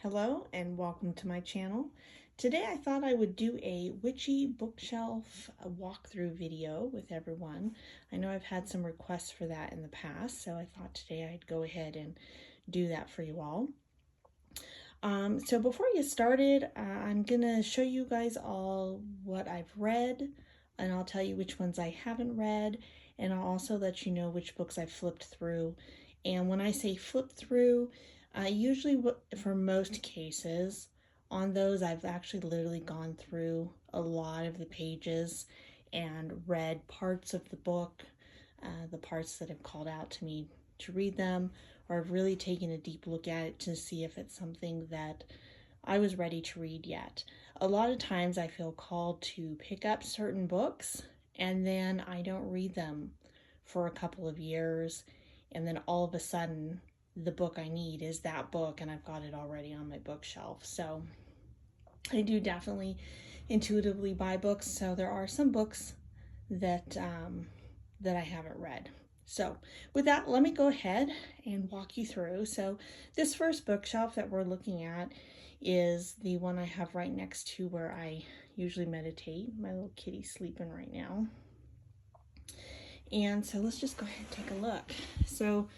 Hello and welcome to my channel. Today I thought I would do a witchy bookshelf walkthrough video with everyone. I know I've had some requests for that in the past, so I thought today I'd go ahead and do that for you all. So before I get started, I'm gonna show you guys all what I've read, and I'll tell you which ones I haven't read, and I'll also let you know which books I've flipped through. And when I say flip through, usually for most cases on those, I've actually literally gone through a lot of the pages and read parts of the book, the parts that have called out to me to read them, or I've really taken a deep look at it to see if it's something that I was ready to read yet. A lot of times I feel called to pick up certain books and then I don't read them for a couple of years, and then all of a sudden the book I need is that book and I've got it already on my bookshelf. So I do definitely intuitively buy books, so there are some books that I haven't read. So with that, let me go ahead and walk you through. So this first bookshelf that we're looking at is the one I have right next to where I usually meditate. My little kitty's sleeping right now. And so let's just go ahead and take a look. So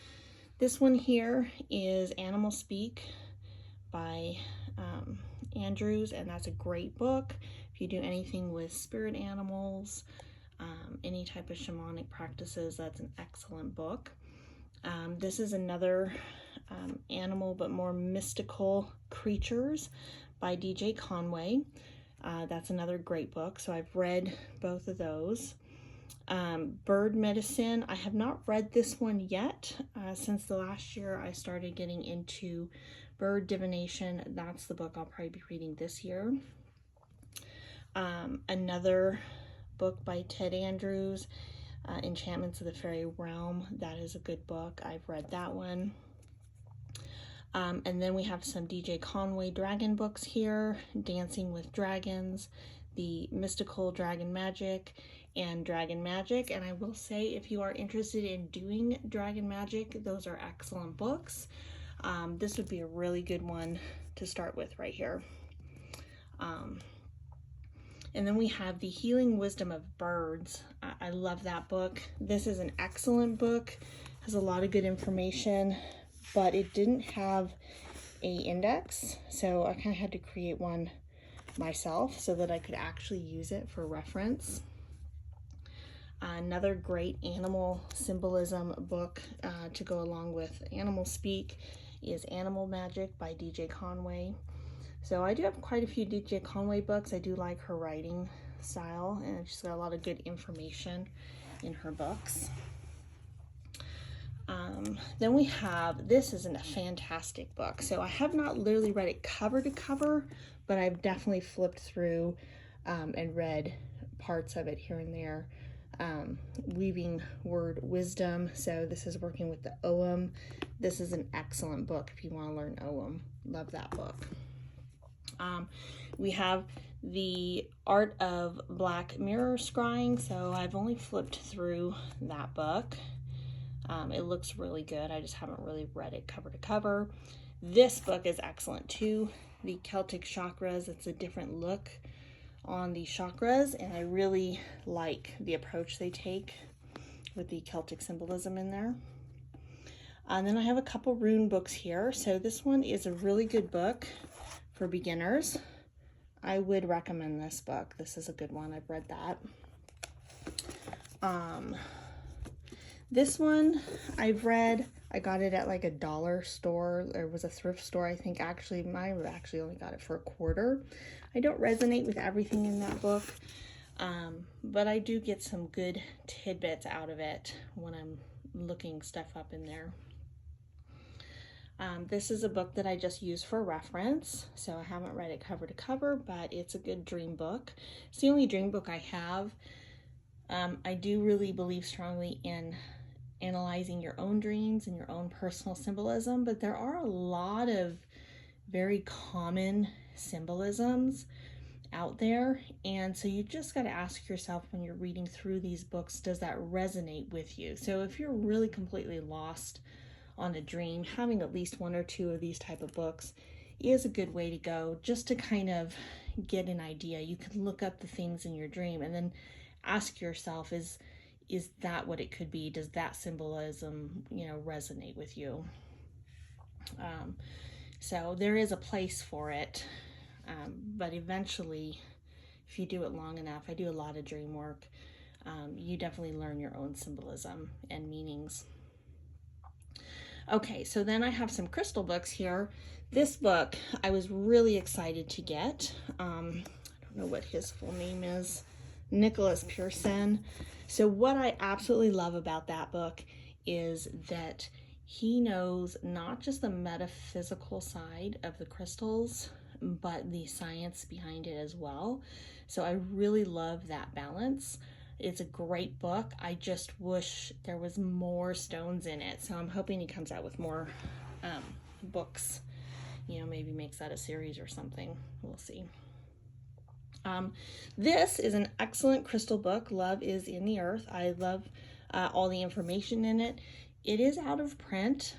this one here is Animal Speak by Andrews, and that's a great book. If you do anything with spirit animals, any type of shamanic practices, that's an excellent book. This is another animal but more mystical creatures by DJ Conway. That's another great book, so I've read both of those. Bird Medicine, I have not read this one yet. Since the last year I started getting into bird divination. That's the book I'll probably be reading this year. Another book by Ted Andrews, Enchantments of the Fairy Realm. That is a good book. I've read that one. And then we have some DJ Conway dragon books here. Dancing with Dragons, The Mystical Dragon Magic, and Dragon Magic. And I will say, if you are interested in doing Dragon Magic, those are excellent books. This would be a really good one to start with right here. And then we have The Healing Wisdom of Birds. I love that book. This is an excellent book. Has a lot of good information, but it didn't have a index, so I kind of had to create one myself so that I could actually use it for reference. Another great animal symbolism book to go along with Animal Speak is Animal Magic by DJ Conway. So I do have quite a few DJ Conway books. I do like her writing style, and she's got a lot of good information in her books. Then we have, this is a fantastic book. So I have not literally read it cover to cover, but I've definitely flipped through and read parts of it here and there. Weaving Word Wisdom. So this is working with the Ogham. This is an excellent book if you want to learn Ogham. Love that book. We have The Art of Black Mirror Scrying. So I've only flipped through that book. It looks really good. I just haven't really read it cover to cover. This book is excellent too. The Celtic Chakras. It's a different look on the chakras, and I really like the approach they take with the Celtic symbolism in there. And then I have a couple rune books here. So this one is a really good book for beginners. I would recommend this book. This is a good one. I've read that. This one I've read. I got it at like a dollar store. There was a thrift store, I think. Actually, I actually only got it for $1. I don't resonate with everything in that book, but I do get some good tidbits out of it when I'm looking stuff up in there. This is a book that I just use for reference, so I haven't read it cover to cover, but it's a good dream book. It's the only dream book I have. I do really believe strongly in analyzing your own dreams and your own personal symbolism, but there are a lot of very common symbolisms out there, and so you just got to ask yourself when you're reading through these books, does that resonate with you? So if you're really completely lost on a dream, having at least one or two of these type of books is a good way to go, just to kind of get an idea. You can look up the things in your dream and then ask yourself, is that what it could be? Does that symbolism, resonate with you? So there is a place for it, but eventually, if you do it long enough, I do a lot of dream work, you definitely learn your own symbolism and meanings. Okay, so then I have some crystal books here. This book I was really excited to get. I don't know what his full name is. Nicholas Pearson. So what I absolutely love about that book is that he knows not just the metaphysical side of the crystals, but the science behind it as well. So I really love that balance. It's a great book. I just wish there was more stones in it. So I'm hoping he comes out with more books. Maybe makes that a series or something. We'll see. This is an excellent crystal book. Love is in the Earth. I love all the information in it. It is out of print,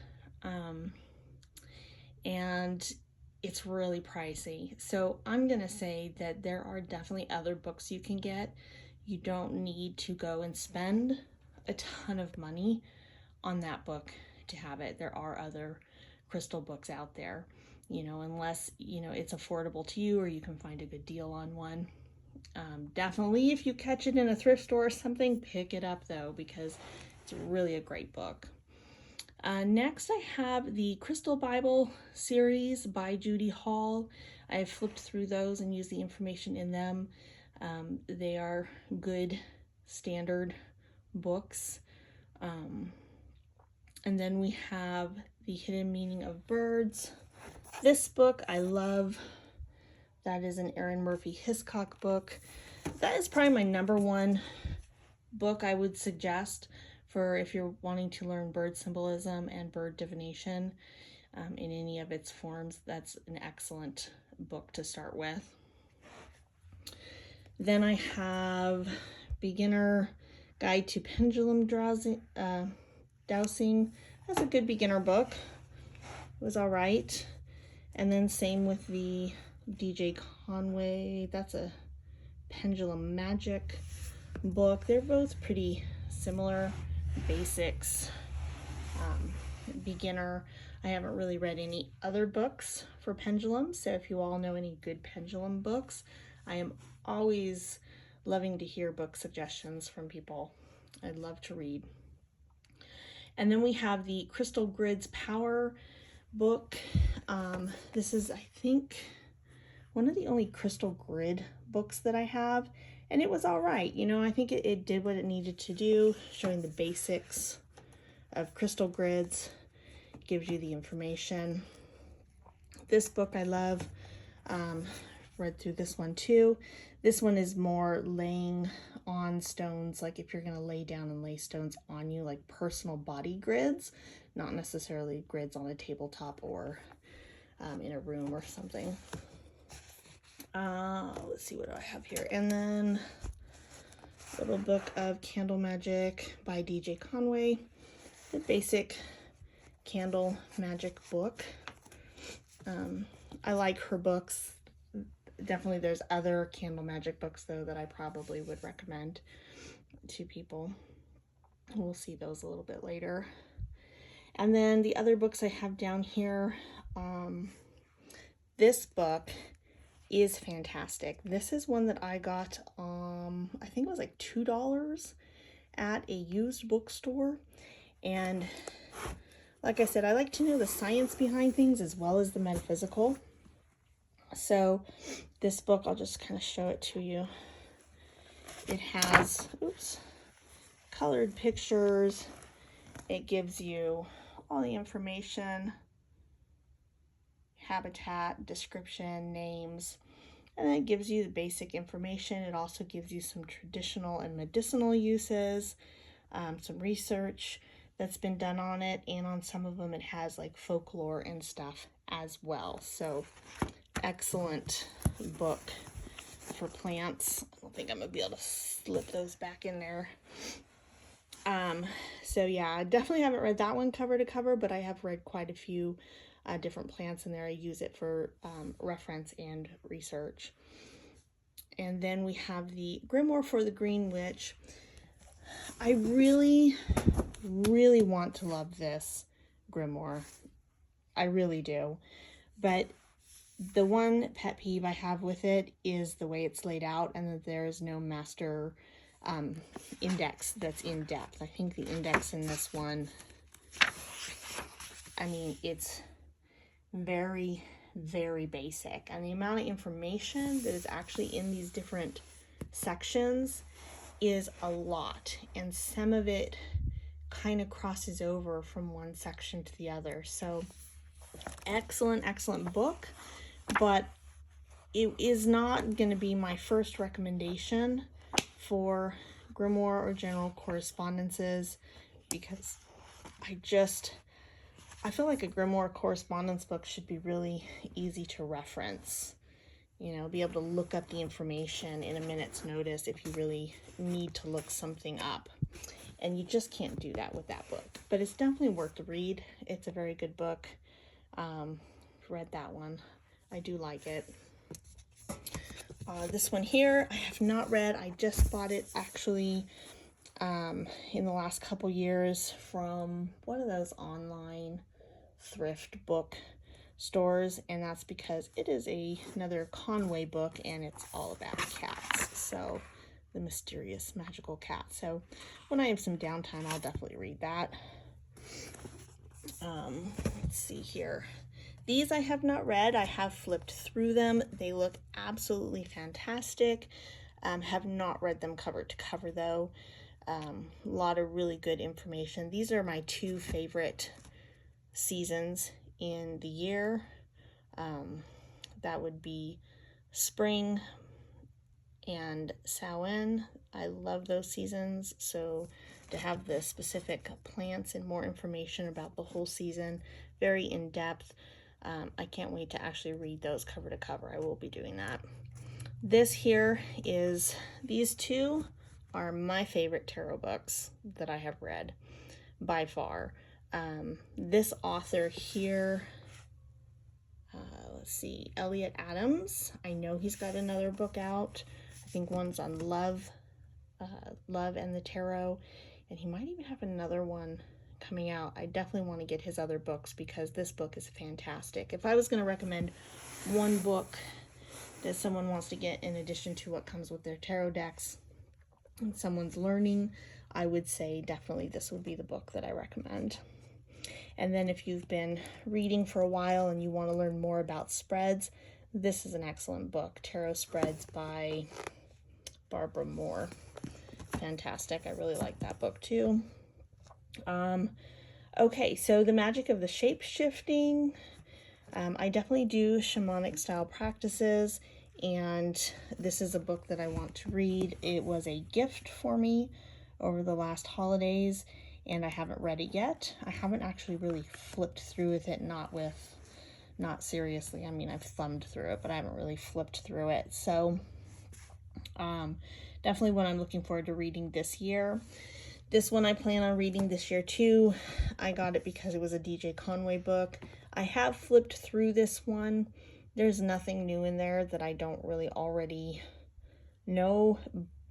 and it's really pricey. So I'm going to say that there are definitely other books you can get. You don't need to go and spend a ton of money on that book to have it. There are other crystal books out there, unless, it's affordable to you or you can find a good deal on one. Definitely, if you catch it in a thrift store or something, pick it up though, because it's really a great book. Next, I have the Crystal Bible series by Judy Hall. I have flipped through those and used the information in them. They are good standard books. And then we have The Hidden Meaning of Birds. This book I love. That is an Erin Murphy Hiscock book. That is probably my number one book I would suggest for if you're wanting to learn bird symbolism and bird divination in any of its forms. That's an excellent book to start with. Then I have Beginner Guide to Pendulum Dowsing. That's a good beginner book. It was all right. And then same with the DJ Conway. That's a Pendulum Magic book. They're both pretty similar. Basics, beginner. I haven't really read any other books for pendulum, so if you all know any good pendulum books, I am always loving to hear book suggestions from people. I'd love to read. And then we have the Crystal Grids Power book. This is, I think, one of the only crystal grid books that I have, and it was all right. I think it did what it needed to do, showing the basics of crystal grids, gives you the information. This book I love. Read through this one too. This one is more laying on stones, like if you're going to lay down and lay stones on you, like personal body grids, not necessarily grids on a tabletop or in a room or something. Let's see, what do I have here? And then a little book of Candle Magic by DJ Conway, the basic candle magic book. I like her books. Definitely there's other candle magic books though that I probably would recommend to people. We'll see those a little bit later. And then the other books I have down here, this book is fantastic. This is one that I got, I think it was like $2 at a used bookstore. And like I said, I like to know the science behind things as well as the metaphysical. So this book, I'll just kind of show it to you. It has, colored pictures. It gives you all the information, habitat, description, names, and then it gives you the basic information. It also gives you some traditional and medicinal uses, some research that's been done on it, and on some of them it has like folklore and stuff as well. So excellent book for plants. I don't think I'm gonna be able to slip those back in there. So yeah, I definitely haven't read that one cover to cover, but I have read quite a few different plants in there. I use it for reference and research. And then we have the Grimoire for the Green Witch. I really, really want to love this Grimoire. I really do. But the one pet peeve I have with it is the way it's laid out and that there is no master index that's in depth. I think the index in this one, I mean, it's very, very basic. And the amount of information that is actually in these different sections is a lot. And some of it kind of crosses over from one section to the other. So excellent, excellent book. But it is not going to be my first recommendation for grimoire or general correspondences, because I feel like a grimoire correspondence book should be really easy to reference. You know, be able to look up the information in a minute's notice if you really need to look something up. And you just can't do that with that book. But it's definitely worth the read. It's a very good book. Read that one. I do like it. This one here, I have not read. I just bought it actually in the last couple years from one of those online thrift book stores, and that's because it is another Conway book, and it's all about cats. So the mysterious magical cat. So when I have some downtime, I'll definitely read that. Let's see here. These I have not read. I have flipped through them. They look absolutely fantastic. Have not read them cover to cover though. A lot of really good information. These are my two favorite seasons in the year. That would be spring and Samhain. I love those seasons. So to have the specific plants and more information about the whole season, very in-depth. I can't wait to actually read those cover to cover. I will be doing that. This here is, these two are my favorite tarot books that I have read by far. This author here, let's see, Elliot Adams. I know he's got another book out. I think one's on love and the tarot, and he might even have another one coming out. I definitely want to get his other books because this book is fantastic. If I was going to recommend one book that someone wants to get in addition to what comes with their tarot decks and someone's learning, I would say definitely this would be the book that I recommend. And then if you've been reading for a while and you want to learn more about spreads, this is an excellent book, Tarot Spreads by Barbara Moore. Fantastic. I really like that book too. Okay, so the magic of the shape-shifting. I definitely do shamanic style practices, and this is a book that I want to read. It was a gift for me over the last holidays, and I haven't read it yet. I haven't actually really flipped through with it, not seriously. I mean, I've thumbed through it, but I haven't really flipped through it. So definitely one I'm looking forward to reading this year. This one I plan on reading this year too. I got it because it was a DJ Conway book. I have flipped through this one. There's nothing new in there that I don't really already know,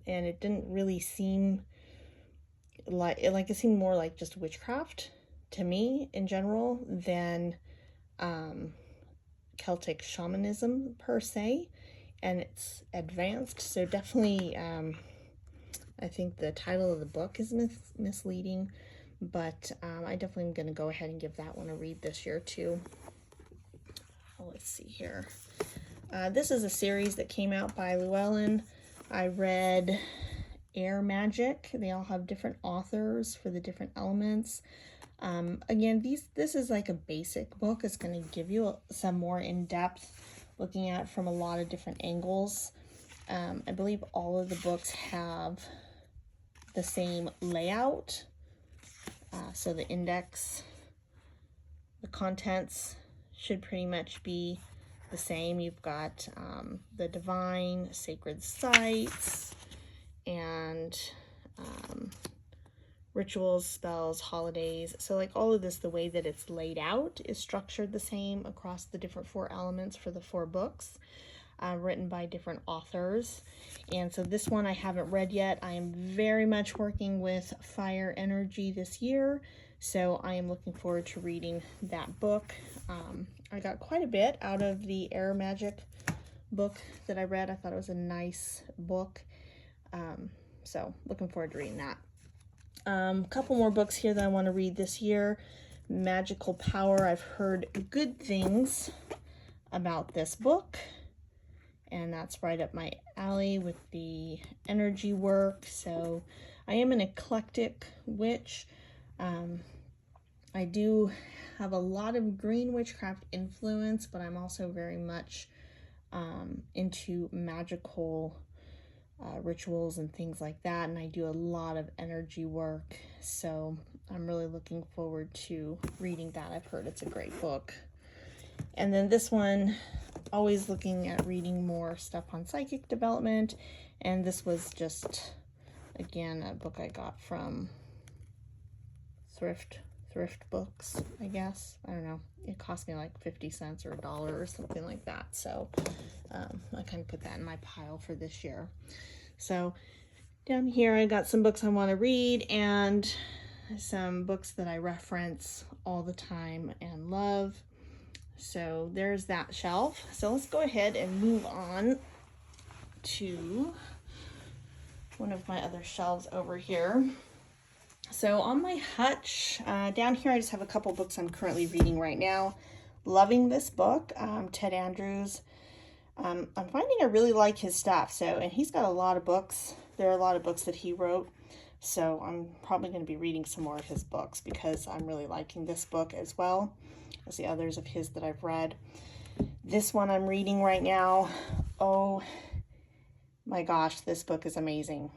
and it didn't really seem like it seemed more like just witchcraft to me in general than Celtic shamanism per se, and it's advanced. So definitely I think the title of the book is misleading, but I definitely am going to go ahead and give that one a read this year too. Let's see here. This is a series that came out by Llewellyn. I read Air Magic. They all have different authors for the different elements. Again, this is like a basic book. It's going to give you some more in-depth looking at it from a lot of different angles. I believe all of the books have the same layout. So the index, the contents should pretty much be the same. You've got the divine, sacred sites, and rituals, spells, holidays. So like all of this, the way that it's laid out is structured the same across the different 4 elements for the 4 books, written by different authors. And so this one I haven't read yet. I am very much working with fire energy this year, so I am looking forward to reading that book. I got quite a bit out of the Air Magic book that I read. I thought it was a nice book. So looking forward to reading that. A couple more books here that I want to read this year. Magical Power. I've heard good things about this book, and that's right up my alley with the energy work. So I am an eclectic witch. I do have a lot of green witchcraft influence, but I'm also very much into magical rituals and things like that, and I do a lot of energy work, so I'm really looking forward to reading that. I've heard it's a great book. And then this one, always looking at reading more stuff on psychic development, and this was just, again, a book I got from thrift books, I guess. I don't know, it cost me like 50 cents or $1 or something like that, so I kind of put that in my pile for this year. So down here I got some books I want to read and some books that I reference all the time and love. So there's that shelf. So let's go ahead and move on to one of my other shelves over here. So on my hutch, down here I just have a couple books I'm currently reading right now. Loving this book, Ted Andrews. I'm finding I really like his stuff. So, and he's got a lot of books. There are a lot of books that he wrote. So I'm probably going to be reading some more of his books because I'm really liking this book as well as the others of his that I've read. This one I'm reading right now. Oh my gosh, this book is amazing.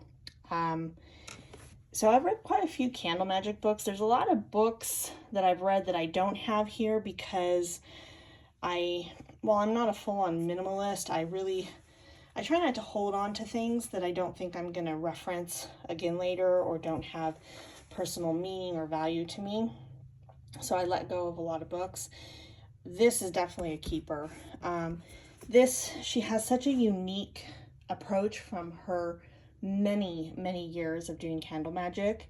So I've read quite a few candle magic books. There's a lot of books that I've read that I don't have here because while I'm not a full-on minimalist, I try not to hold on to things that I don't think I'm going to reference again later or don't have personal meaning or value to me. So I let go of a lot of books. This is definitely a keeper. She has such a unique approach from her many, many years of doing candle magic.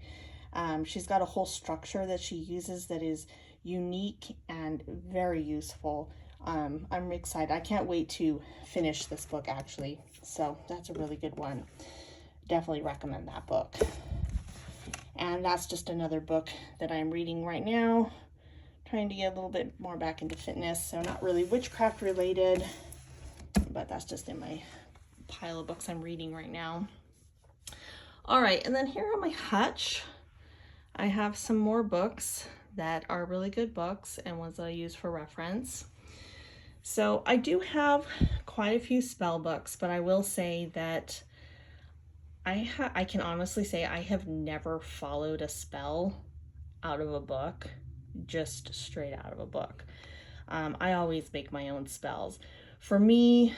She's got a whole structure that she uses that is unique and very useful. I'm excited. I can't wait to finish this book actually. So that's a really good one. Definitely recommend that book. And that's just another book that I'm reading right now. Trying to get a little bit more back into fitness. So not really witchcraft related, but that's just in my pile of books I'm reading right now. All right, and then here on my hutch, I have some more books that are really good books and ones that I use for reference. So I do have quite a few spell books, but I will say that I can honestly say I have never followed a spell out of a book, just straight out of a book. I always make my own spells. For me,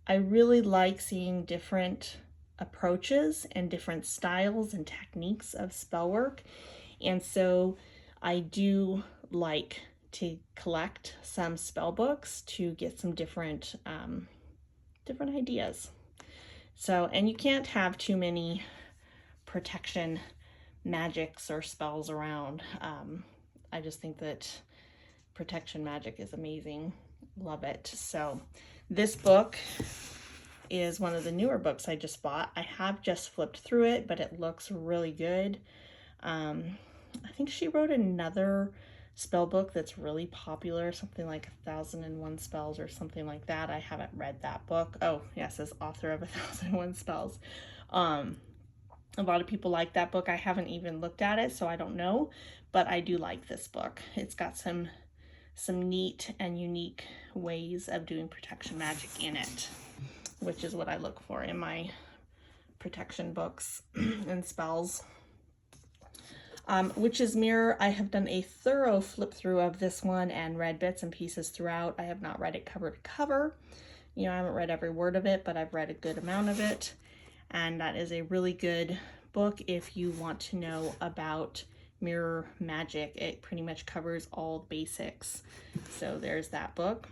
I really like seeing different approaches and different styles and techniques of spell work. And so I do like to collect some spell books to get some different ideas. So, and you can't have too many protection magics or spells around. I just think that protection magic is amazing. Love it. So this book is one of the newer books I just bought. I have just flipped through it, but it looks really good. I think she wrote another spell book that's really popular, something like 1001 Spells or something like that. I haven't read that book. Oh, yes, it says author of 1001 Spells. A lot of people like that book. I haven't even looked at it, so I don't know, but I do like this book. It's got some neat and unique ways of doing protection magic in it, which is what I look for in my protection books and spells. Witch's Mirror, I have done a thorough flip through of this one and read bits and pieces throughout. I have not read it cover to cover. You know, I haven't read every word of it, but I've read a good amount of it. And that is a really good book if you want to know about mirror magic. It pretty much covers all the basics. So there's that book.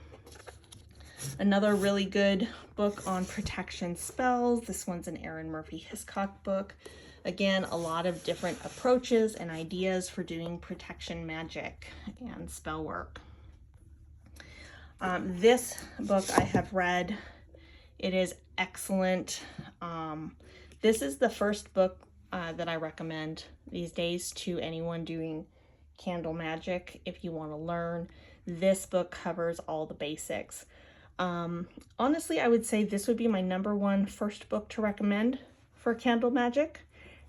Another really good book on protection spells. This one's an Erin Murphy Hiscock book. Again, a lot of different approaches and ideas for doing protection magic and spell work. This book I have read. It is excellent. This is the first book that I recommend these days to anyone doing candle magic. If you want to learn, this book covers all the basics. Honestly, I would say this would be my #1 first book to recommend for candle magic,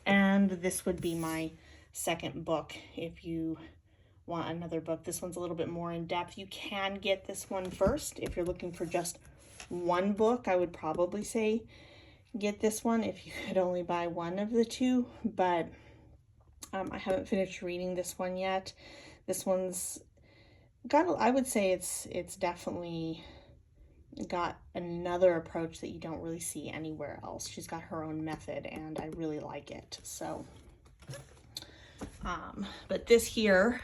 and this would be my second book if you want another book. This one's a little bit more in depth. You can get this one first if you're looking for just one book. I would probably say get this one if you could only buy one of the two, but I haven't finished reading this one yet. This one's got, I would say it's definitely got another approach that you don't really see anywhere else. She's got her own method and I really like it. So but this here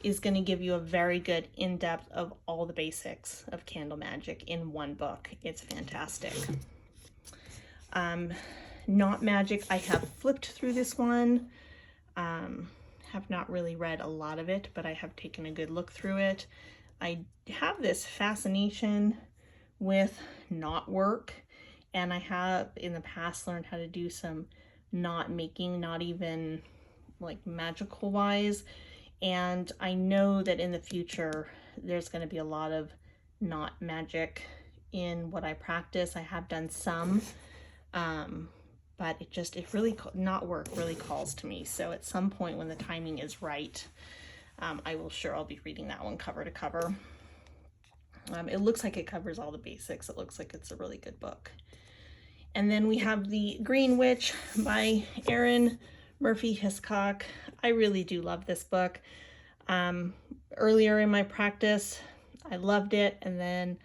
is going to give you a very good in-depth of all the basics of candle magic in one book. It's fantastic. Not Magic, I have flipped through this one. Have not really read a lot of it, but I have taken a good look through it. I have this fascination with knot work, and I have in the past learned how to do some knot making, not even like magical wise. And I know that in the future, there's going to be a lot of knot magic in what I practice. I have done some, but knot work really calls to me. So at some point when the timing is right, I'll be reading that one cover to cover. It looks like it covers all the basics. It looks like it's a really good book. And then we have The Green Witch by Erin Murphy Hiscock. I really do love this book. Earlier in my practice, I loved it, and then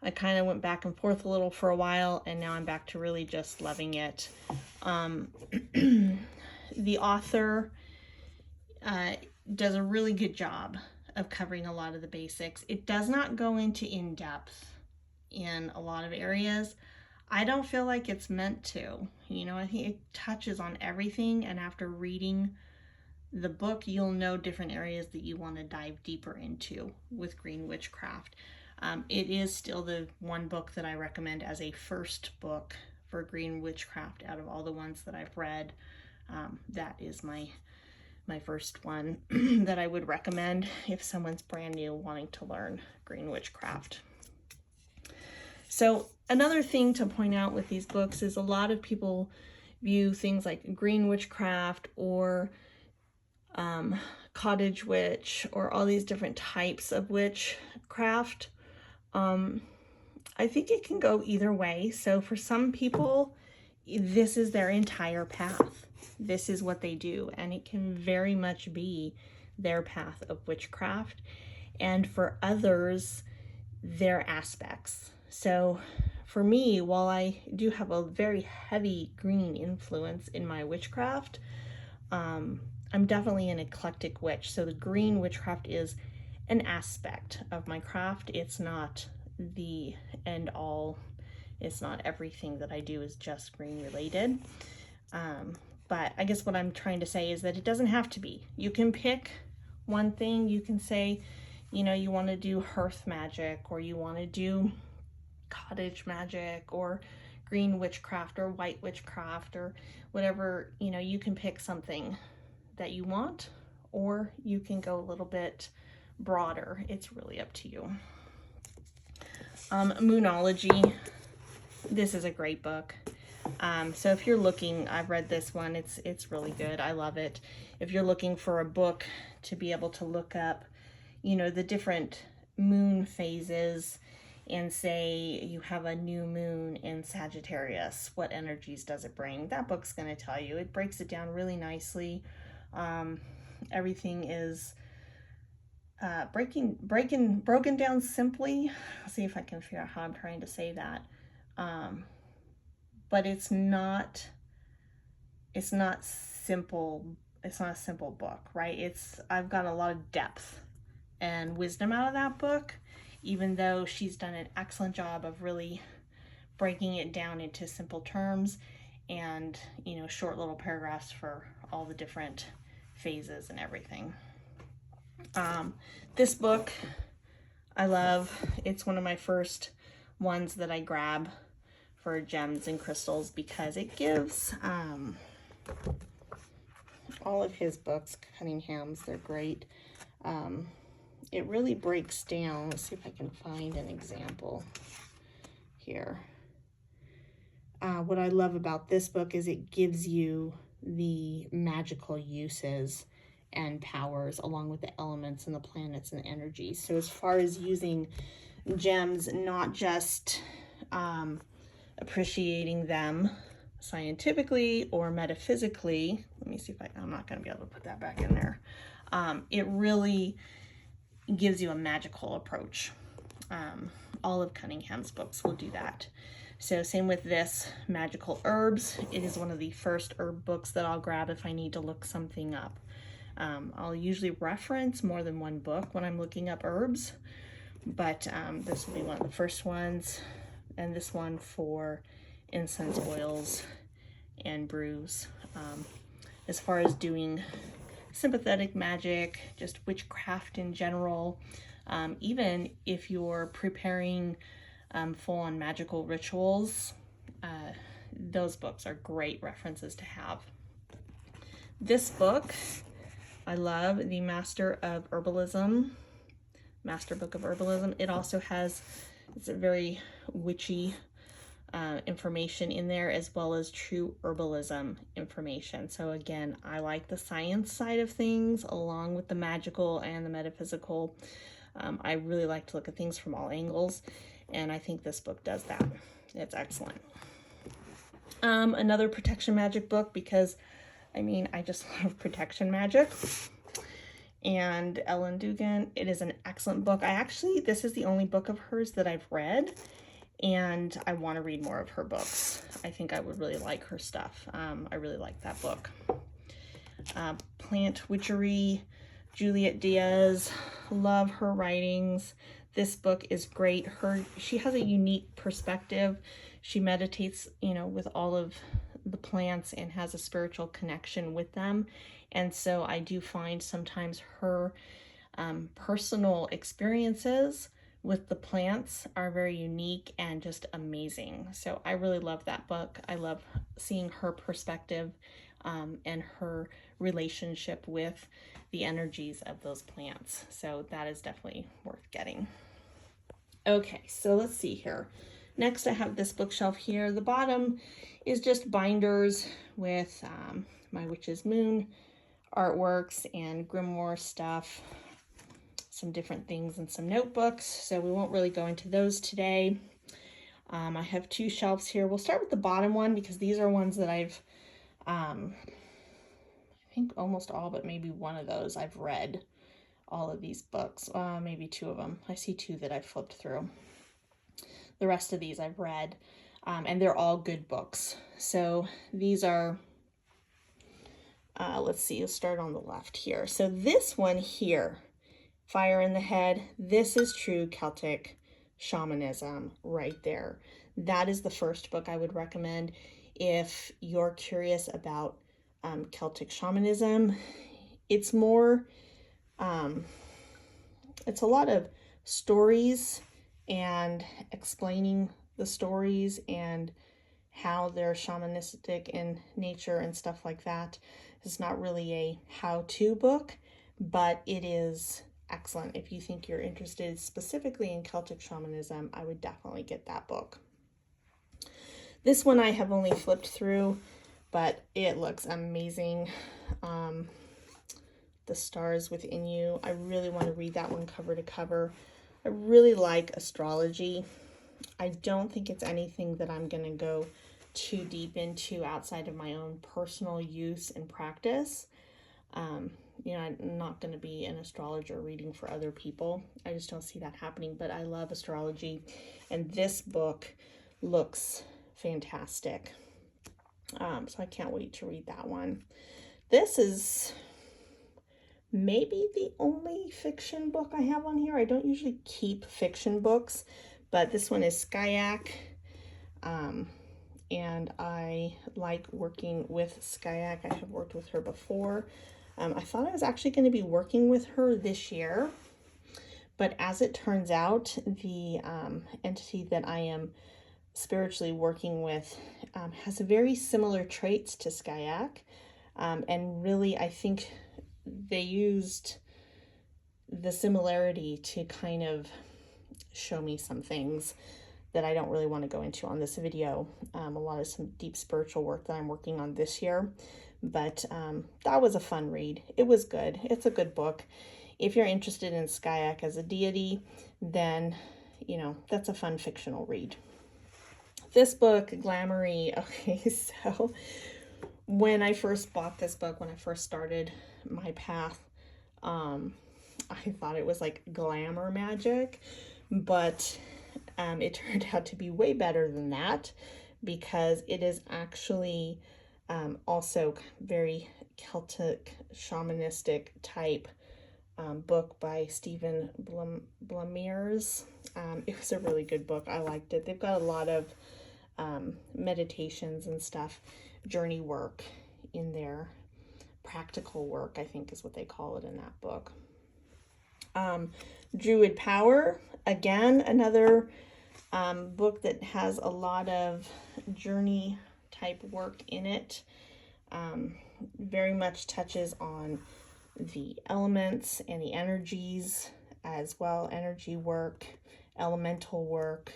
I kind of went back and forth a little for a while, and now I'm back to really just loving it. The author does a really good job of covering a lot of the basics. It does not go into in-depth in a lot of areas. I don't feel like it's meant to. I think it touches on everything, and after reading the book, you'll know different areas that you want to dive deeper into with green witchcraft. It is still the one book that I recommend as a first book for green witchcraft out of all the ones that I've read. That is my first one that I would recommend if someone's brand new wanting to learn green witchcraft. So another thing to point out with these books is a lot of people view things like green witchcraft or cottage witch or all these different types of witchcraft. I think it can go either way. So for some people, this is their entire path. This is what they do, and it can very much be their path of witchcraft. And for others, their aspects. So for me, while I do have a very heavy green influence in my witchcraft, I'm definitely an eclectic witch. So the green witchcraft is an aspect of my craft. It's not the end all. It's not everything that I do is just green related. But I guess what I'm trying to say is that it doesn't have to be. You can pick one thing. You can say, you want to do hearth magic, or you want to do cottage magic, or green witchcraft, or white witchcraft, or whatever. You can pick something that you want, or you can go a little bit broader. It's really up to you. Moonology. This is a great book. So if you're looking, I've read this one. It's really good. I love it. If you're looking for a book to be able to look up, the different moon phases, and say you have a new moon in Sagittarius, what energies does it bring? That book's going to tell you. It breaks it down really nicely. Everything is broken down simply. I'll see if I can figure out how I'm trying to say that. But it's not it's not simple. It's not a simple book, right? I've got a lot of depth and wisdom out of that book, even though she's done an excellent job of really breaking it down into simple terms and, you know, short little paragraphs for all the different phases and everything. This book I love. It's one of my first ones that I grab for gems and crystals because it gives all of his books, Cunningham's, they're great. It really breaks down. Let's see if I can find an example here. What I love about this book is it gives you the magical uses and powers along with the elements and the planets and the energies. So as far as using gems, not just appreciating them scientifically or metaphysically. Let me see if I'm not going to be able to put that back in there. It really gives you a magical approach. All of Cunningham's books will do that. So same with this, Magical Herbs. It is one of the first herb books that I'll grab if I need to look something up. I'll usually reference more than one book when I'm looking up herbs, but this will be one of the first ones, and this one for incense oils and brews. As far as doing sympathetic magic, just witchcraft in general, even if you're preparing full-on magical rituals, those books are great references to have. This book, I love, the Master Book of Herbalism. It also has, it's a very witchy information in there, as well as true herbalism information. So again, I like the science side of things along with the magical and the metaphysical. I really like to look at things from all angles, and I think this book does that. It's excellent. Another protection magic book, because I mean, I just love protection magic. And Ellen Dugan, it is an excellent book. This is the only book of hers that I've read, and I want to read more of her books. I think I would really like her stuff. I really like that book. Plant Witchery, Juliet Diaz, love her writings. This book is great. She has a unique perspective. She meditates, you know, with all of the plants and has a spiritual connection with them. And so I do find sometimes her personal experiences with the plants are very unique and just amazing. So I really love that book. I love seeing her perspective and her relationship with the energies of those plants. So that is definitely worth getting. Okay, so let's see here. Next, I have this bookshelf here. The bottom is just binders with my Witch's Moon artworks and grimoire stuff, some different things, and some notebooks. So we won't really go into those today. I have two shelves here. We'll start with the bottom one because these are ones that I've, I think almost all, but maybe one of those I've read. All of these books, maybe two of them. I see two that I've flipped through. The rest of these I've read, and they're all good books. So these are, let's see, let's start on the left here. So this one here, Fire in the Head, this is true Celtic shamanism right there. That is the first book I would recommend if you're curious about Celtic shamanism. It's more, it's a lot of stories and explaining the stories and how they're shamanistic in nature and stuff like that. It's not really a how-to book, but it is excellent. If you think you're interested specifically in Celtic shamanism, I would definitely get that book. This one I have only flipped through, but it looks amazing. The Stars Within You. I really want to read that one cover to cover. I really like astrology. I don't think it's anything that I'm going to go too deep into outside of my own personal use and practice. You know, I'm not going to be an astrologer reading for other people. I just don't see that happening, but I love astrology, and this book looks fantastic. So I can't wait to read that one. This is maybe the only fiction book I have on here. I don't usually keep fiction books, but this one is Skyak. And I like working with Skyak. I have worked with her before. I thought I was actually going to be working with her this year, but as it turns out, the entity that I am spiritually working with has very similar traits to Skyak. And really, I think they used the similarity to kind of show me some things that I don't really want to go into on this video. A lot of some deep spiritual work that I'm working on this year. But that was a fun read. It was good. It's a good book. If you're interested in Skyak as a deity, then, you know, that's a fun fictional read. This book, Glamoury, okay, so when I first bought this book, when I first started my path, I thought it was like glamour magic, but it turned out to be way better than that, because it is actually also very Celtic shamanistic type book by Stephen Blumers. It was a really good book. I liked it. They've got a lot of meditations and stuff, journey work in there. Practical work, I think, is what they call it in that book. Druid Power, again, another book that has a lot of journey type work in it. Very much touches on the elements and the energies as well, energy work, elemental work,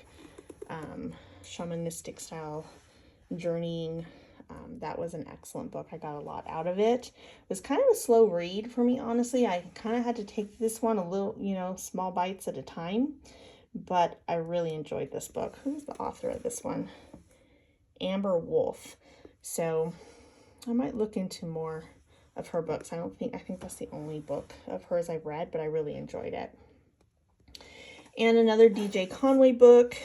shamanistic style journeying. That was an excellent book. I got a lot out of it. It was kind of a slow read for me, honestly. I kind of had to take this one a little, you know, small bites at a time, but I really enjoyed this book. Who's the author of this one? Amber Wolf. So I might look into more of her books. I think that's the only book of hers I've read, but I really enjoyed it. And another DJ Conway book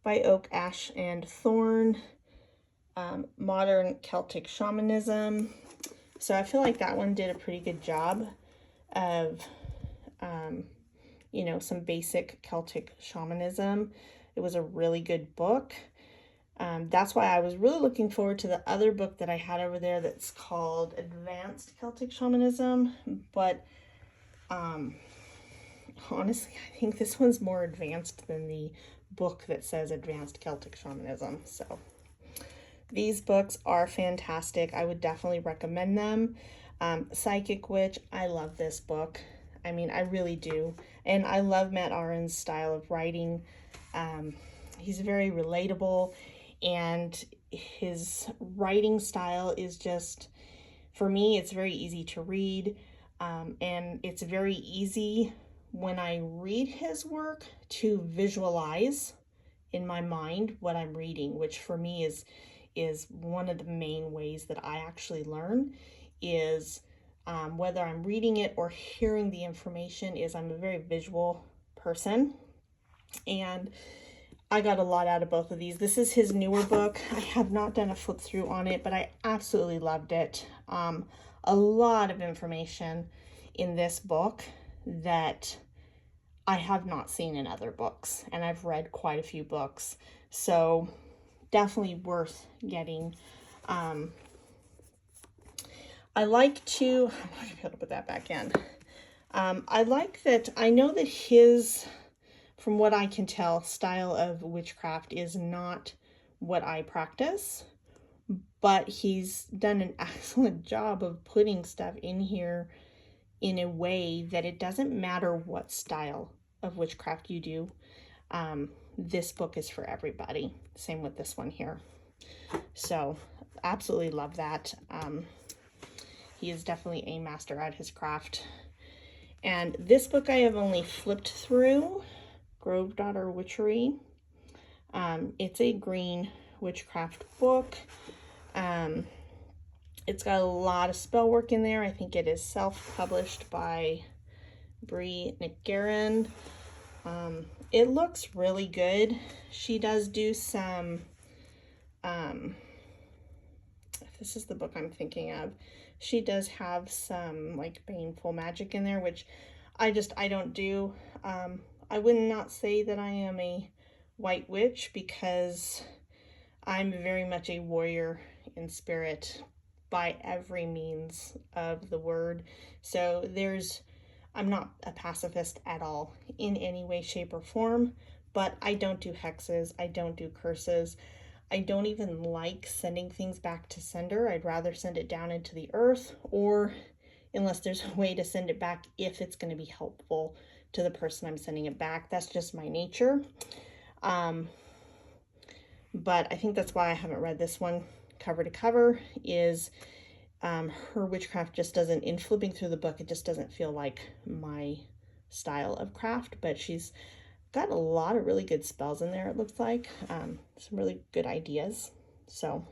by Oak, Ash, and Thorn. Modern Celtic Shamanism. So I feel like that one did a pretty good job of, you know, some basic Celtic shamanism. It was a really good book. That's why I was really looking forward to the other book that I had over there that's called Advanced Celtic Shamanism. But honestly, I think this one's more advanced than the book that says Advanced Celtic Shamanism. So these books are fantastic. I would definitely recommend them. Psychic Witch, I love this book. I mean, I really do. And I love Matt Aron's style of writing. He's very relatable, and his writing style is just, for me, it's very easy to read. And it's very easy when I read his work to visualize in my mind what I'm reading, which for me is one of the main ways that I actually learn, is whether I'm reading it or hearing the information, is I'm a very visual person. And I got a lot out of both of these. This is his newer book. I have not done a flip through on it, but I absolutely loved it. A lot of information in this book that I have not seen in other books, and I've read quite a few books. So definitely worth getting. I like to, I'm not gonna be able to put that back in. I like that, I know that his, from what I can tell, style of witchcraft is not what I practice, but he's done an excellent job of putting stuff in here in a way that it doesn't matter what style of witchcraft you do. This book is for everybody. Same with this one here. So absolutely love that. He is definitely a master at his craft. And this book I have only flipped through, Grove Daughter Witchery. It's a green witchcraft book. It's got a lot of spell work in there. I think it is self-published by Bree McGarren. It looks really good. She does do some this is the book I'm thinking of. She does have some like baneful magic in there, which I don't do. I would not say that I am a white witch, because I'm very much a warrior in spirit by every means of the word. So I'm not a pacifist at all in any way, shape, or form, but I don't do hexes. I don't do curses. I don't even like sending things back to sender. I'd rather send it down into the earth, or unless there's a way to send it back if it's going to be helpful to the person I'm sending it back. That's just my nature. But I think that's why I haven't read this one cover to cover, is her witchcraft just doesn't, in flipping through the book, it just doesn't feel like my style of craft. But she's got a lot of really good spells in there, it looks like. Some really good ideas. So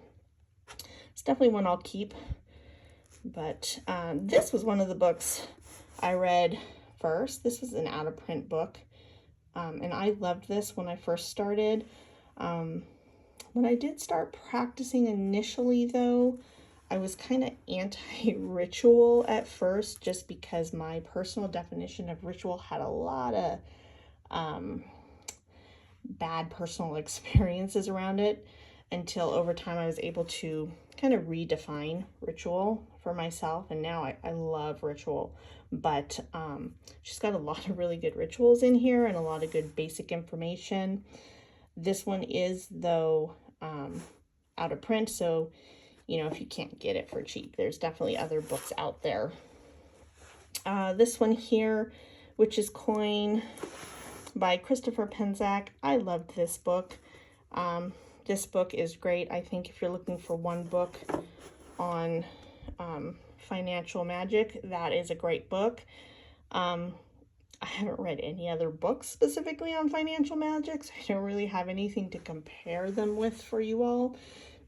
it's definitely one I'll keep. But this was one of the books I read first. This was an out-of-print book. And I loved this when I first started. When I did start practicing initially, though, I was kind of anti-ritual at first, just because my personal definition of ritual had a lot of bad personal experiences around it, until over time I was able to kind of redefine ritual for myself. And now I love ritual, but she's got a lot of really good rituals in here and a lot of good basic information. This one is, though, out of print, so if you can't get it for cheap, there's definitely other books out there. This one here, Witch's Coin by Christopher Penczak. I loved this book. This book is great. I think if you're looking for one book on financial magic, that is a great book. I haven't read any other books specifically on financial magic, so I don't really have anything to compare them with for you all.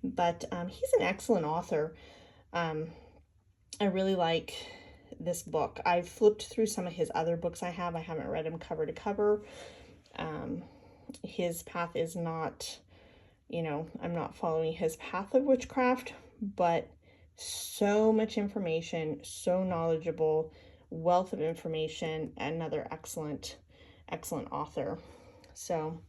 But he's an excellent author. I really like this book. I've flipped through some of his other books I haven't read them cover to cover. His path is not, I'm not following his path of witchcraft, but so much information, so knowledgeable, wealth of information, another excellent author. So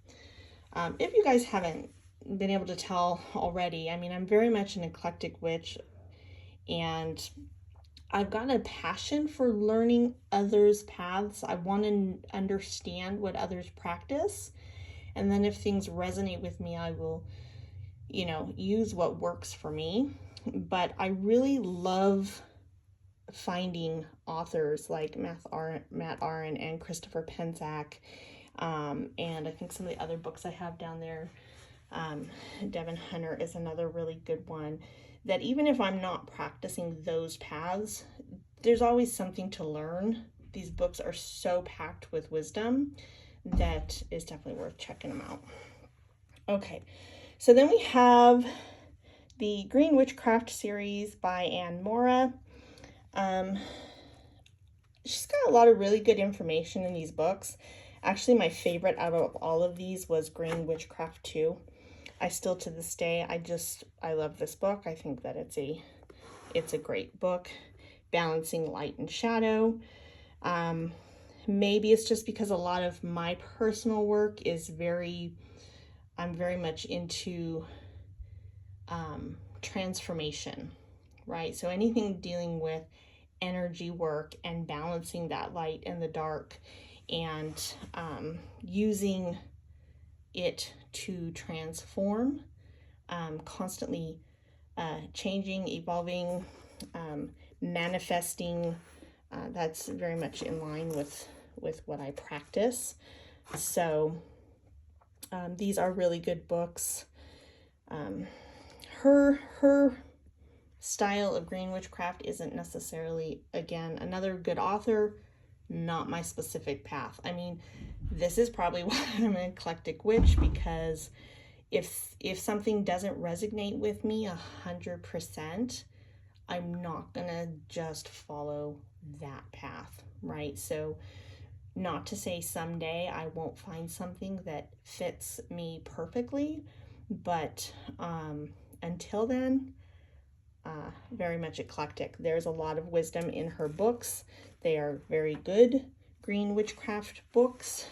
if you guys haven't been able to tell already, I mean, I'm very much an eclectic witch, and I've got a passion for learning others' paths. I want to understand what others practice, and then if things resonate with me, I will, use what works for me. But I really love finding authors like Matt Aron and Christopher Penczak, and I think some of the other books I have down there, Devin Hunter is another really good one, that even if I'm not practicing those paths, there's always something to learn. These books are so packed with wisdom that is definitely worth checking them out. Okay, so then we have the Green Witchcraft series by Anne Mora. She's got a lot of really good information in these books. Actually, my favorite out of all of these was Green Witchcraft 2. I still, to this day, I love this book. I think that it's a great book, balancing light and shadow. Maybe it's just because a lot of my personal work is I'm very much into transformation, right? So anything dealing with energy work and balancing that light and the dark, and using it to transform, constantly changing, evolving, manifesting. That's very much in line with what I practice. So these are really good books. Her style of green witchcraft isn't necessarily, again, another good author, not my specific path. I mean, this is probably why I'm an eclectic witch, because if something doesn't resonate with me 100%, I'm not gonna just follow that path, right? So not to say someday I won't find something that fits me perfectly, but until then, very much eclectic. There's a lot of wisdom in her books. They are very good green witchcraft books.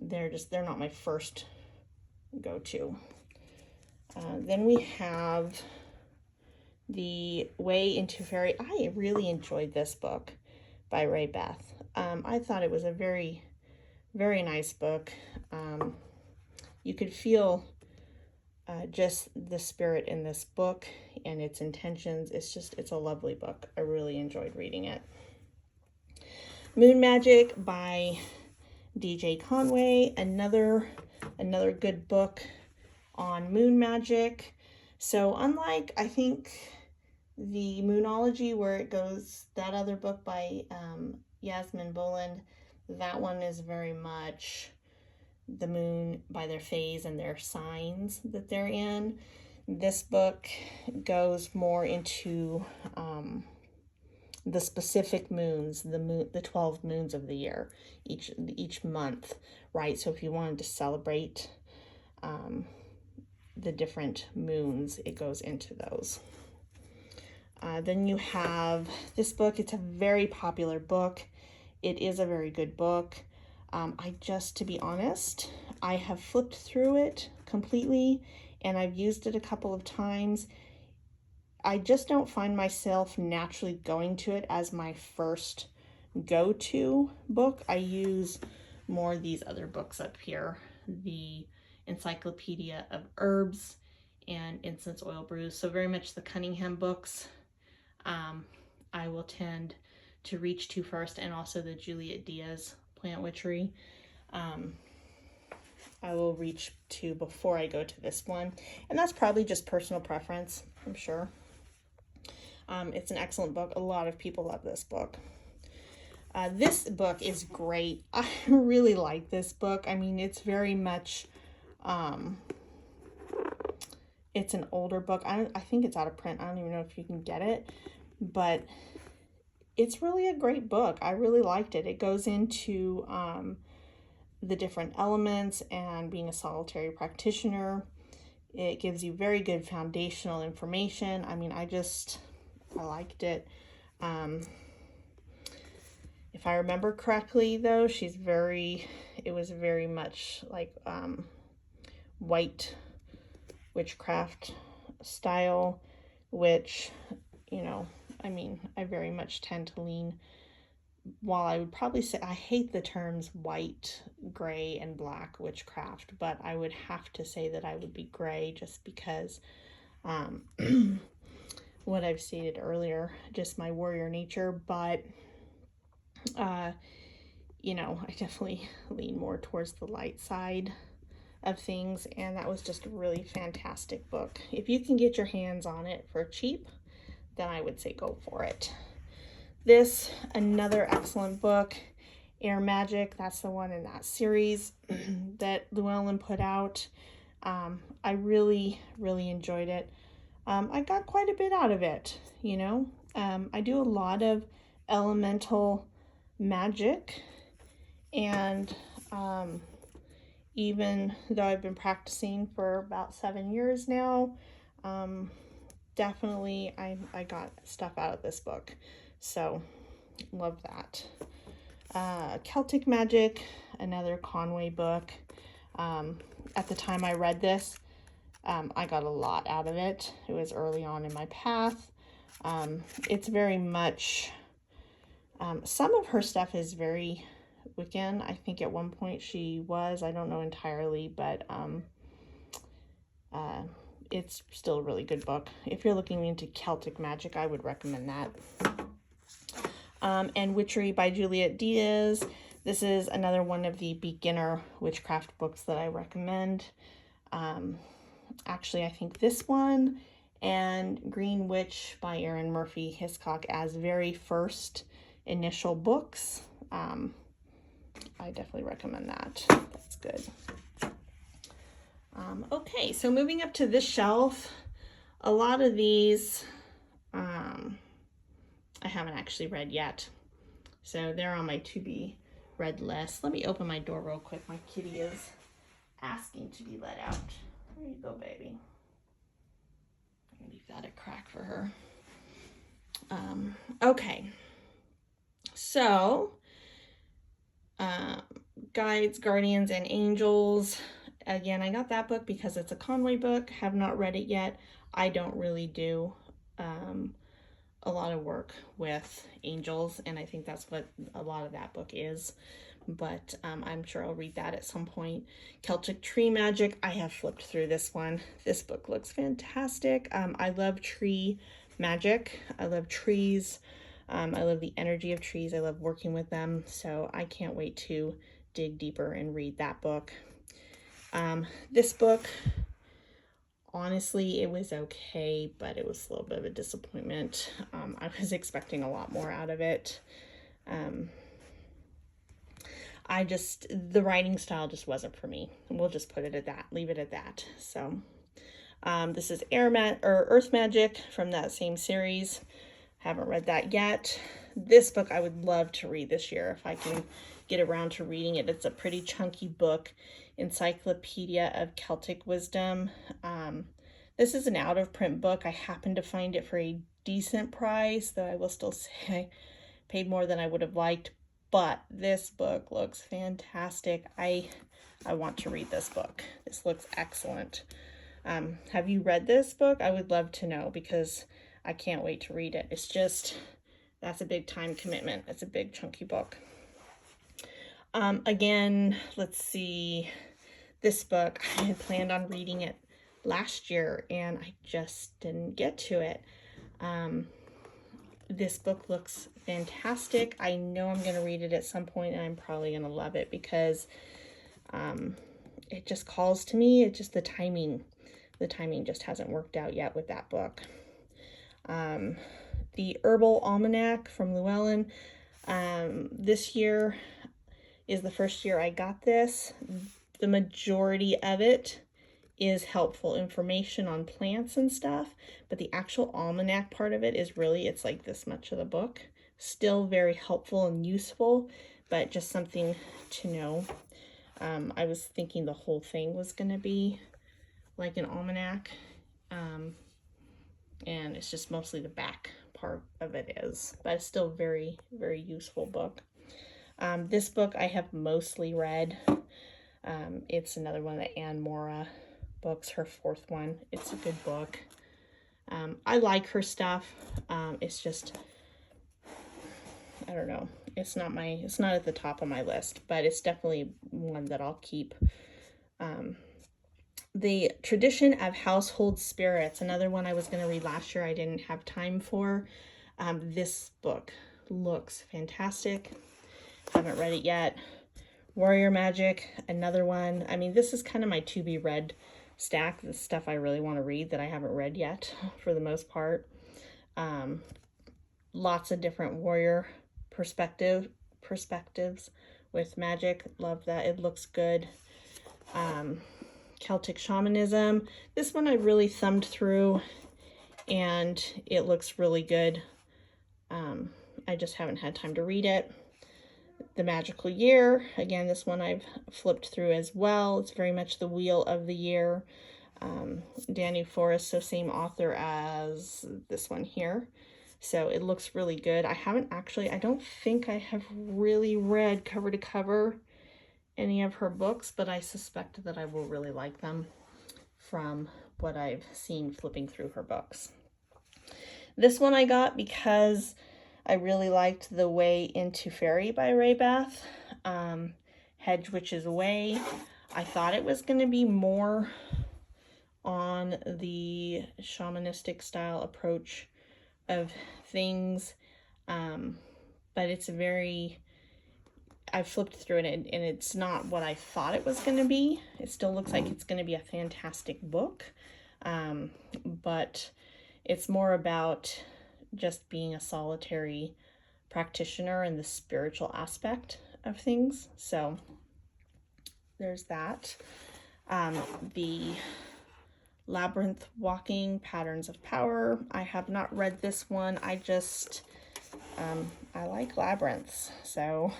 They're not my first go-to. Then we have The Way into Fairy. I really enjoyed this book by Ray Beth. I thought it was a very, very nice book. You could feel just the spirit in this book and its intentions. It's a lovely book. I really enjoyed reading it. Moon Magic by DJ Conway, another good book on moon magic. So unlike, I think, the Moonology, where it goes, that other book by Yasmin Boland, that one is very much the moon by their phase and their signs that they're in. This book goes more into the specific moons, the 12 moons of the year, each month, right? So if you wanted to celebrate the different moons, it goes into those. Then you have this book. It's a very popular book. It is a very good book. To be honest, I have flipped through it completely and I've used it a couple of times. I just don't find myself naturally going to it as my first go-to book. I use more these other books up here, the Encyclopedia of Herbs and Incense Oil Brews. So very much the Cunningham books I will tend to reach to first, and also the Juliet Diaz Plant Witchery. I will reach to before I go to this one, and that's probably just personal preference, I'm sure. It's an excellent book. A lot of people love this book. This book is great. I really like this book. I mean, it's very much, it's an older book. I think it's out of print. I don't even know if you can get it, but it's really a great book. I really liked it. It goes into the different elements and being a solitary practitioner. It gives you very good foundational information. I mean, I liked it. If I remember correctly, though, it was very much like white witchcraft style, which, I mean, I very much tend to lean, while I would probably say, I hate the terms white, gray, and black witchcraft, but I would have to say that I would be gray just because what I've stated earlier, just my warrior nature. But I definitely lean more towards the light side of things, and that was just a really fantastic book. If you can get your hands on it for cheap, then I would say go for it. This, another excellent book, Air Magic. That's the one in that series that Llewellyn put out. I really, really enjoyed it. I got quite a bit out of it, I do a lot of elemental magic, and even though I've been practicing for about 7 years now, definitely I got stuff out of this book. So, love that. Celtic Magic, another Conway book. At the time I read this, I got a lot out of it. It was early on in my path. It's very much, some of her stuff is very Wiccan. I think at one point she was, I don't know entirely, but it's still a really good book. If you're looking into Celtic magic, I would recommend that. And Witchery by Juliet Diaz. This is another one of the beginner witchcraft books that I recommend. Actually, I think this one and Green Witch by Erin Murphy Hiscock as very first initial books. I definitely recommend that. That's good. Okay, so moving up to this shelf, a lot of these I haven't actually read yet. So they're on my to-be read list. Let me open my door real quick. My kitty is asking to be let out. There you go, baby. Leave that a crack for her. Okay. So, Guides, Guardians, and Angels. Again, I got that book because it's a Conway book. Have not read it yet. I don't really do a lot of work with angels, and I think that's what a lot of that book is. But I'm sure I'll read that at some point. Celtic Tree Magic. I have flipped through this one. This book looks fantastic. I love tree magic. I love trees. I love the energy of trees. I love working with them. So I can't wait to dig deeper and read that book. This book, honestly, it was okay, but it was a little bit of a disappointment. I was expecting a lot more out of it. The writing style just wasn't for me. We'll just put it at that, leave it at that. So, this is Earth Magic from that same series. Haven't read that yet. This book I would love to read this year if I can get around to reading it. It's a pretty chunky book, Encyclopedia of Celtic Wisdom. This is an out-of-print book. I happened to find it for a decent price, though I will still say I paid more than I would have liked. But this book looks fantastic. I want to read this book. This looks excellent. Have you read this book? I would love to know because I can't wait to read it. It's just, that's a big time commitment. It's a big chunky book. Again, let's see. This book, I had planned on reading it last year and I just didn't get to it. This book looks fantastic. I know I'm going to read it at some point and I'm probably going to love it because it just calls to me. It's just the timing just hasn't worked out yet with that book. The Herbal Almanac from Llewellyn. This year is the first year I got this. The majority of it is helpful information on plants and stuff, but the actual almanac part of it is really, it's like this much of the book. Still very helpful and useful, but just something to know. I was thinking the whole thing was going to be like an almanac, and it's just mostly the back part of it is, but it's still very, very useful book. This book I have mostly read. It's another one of the Anne Mora books, her fourth one. It's a good book. I like her stuff. It's just, I don't know. It's not at the top of my list, but it's definitely one that I'll keep. The Tradition of Household Spirits, another one I was going to read last year I didn't have time for. This book looks fantastic. Haven't read it yet. Warrior Magic, another one. I mean, this is kind of my to-be-read stack. The stuff I really want to read that I haven't read yet, for the most part. Lots of different warrior perspectives with magic. Love that. It looks good. Celtic Shamanism. This one I really thumbed through, and it looks really good. I just haven't had time to read it. The Magical Year. Again, this one I've flipped through as well. It's very much the Wheel of the Year. Danu Forrest, so same author as this one here. So it looks really good. I don't think I have really read cover to cover any of her books, but I suspect that I will really like them from what I've seen flipping through her books. This one I got because I really liked The Way into Fairy by Ray Beth. Hedge Witch's Way. I thought it was going to be more on the shamanistic style approach of things, but it's I flipped through it and it's not what I thought it was going to be. It still looks like it's going to be a fantastic book, but it's more about just being a solitary practitioner and the spiritual aspect of things. So there's that. The Labyrinth Walking, Patterns of Power. I have not read this one. I like labyrinths, so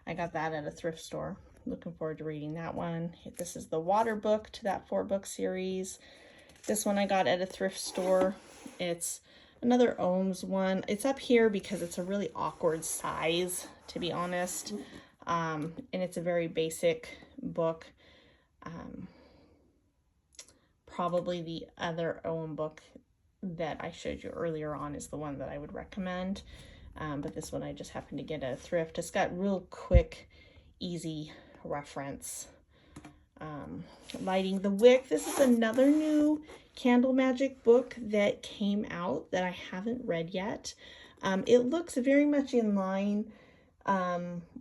I got that at a thrift store. Looking forward to reading that one. This is the water book to that 4-book series. This one I got at a thrift store. It's another Ohms one. It's up here because it's a really awkward size, to be honest. And it's a very basic book. Probably the other Ohm book that I showed you earlier on is the one that I would recommend. But this one I just happened to get at a thrift. It's got real quick, easy reference. Lighting the Wick. This is another new Candle Magic book that came out that I haven't read yet. It looks very much in line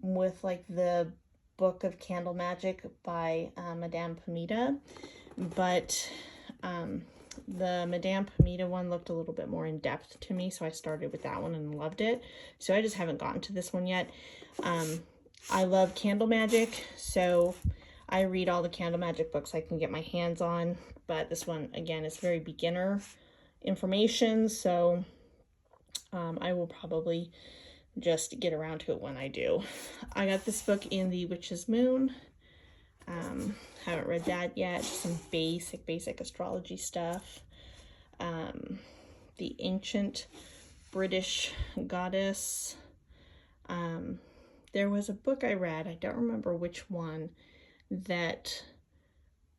with like the book of Candle Magic by Madame Pamita, but the Madame Pamita one looked a little bit more in depth to me, so I started with that one and loved it. So I just haven't gotten to this one yet. I love Candle Magic, so I read all the Candle Magic books I can get my hands on, but this one, again, is very beginner information, so I will probably just get around to it when I do. I got this book in the Witch's Moon. Haven't read that yet. Just some basic astrology stuff. The Ancient British Goddess. There was a book I read, I don't remember which one, that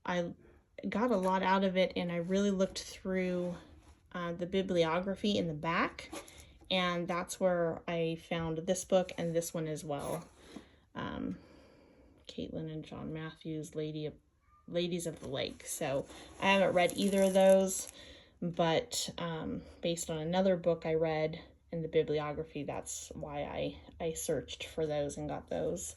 I got a lot out of it, and I really looked through the bibliography in the back, and that's where I found this book and this one as well. Caitlin and John Matthews, Ladies of the Lake. So I haven't read either of those, but based on another book I read in the bibliography, that's why I searched for those and got those.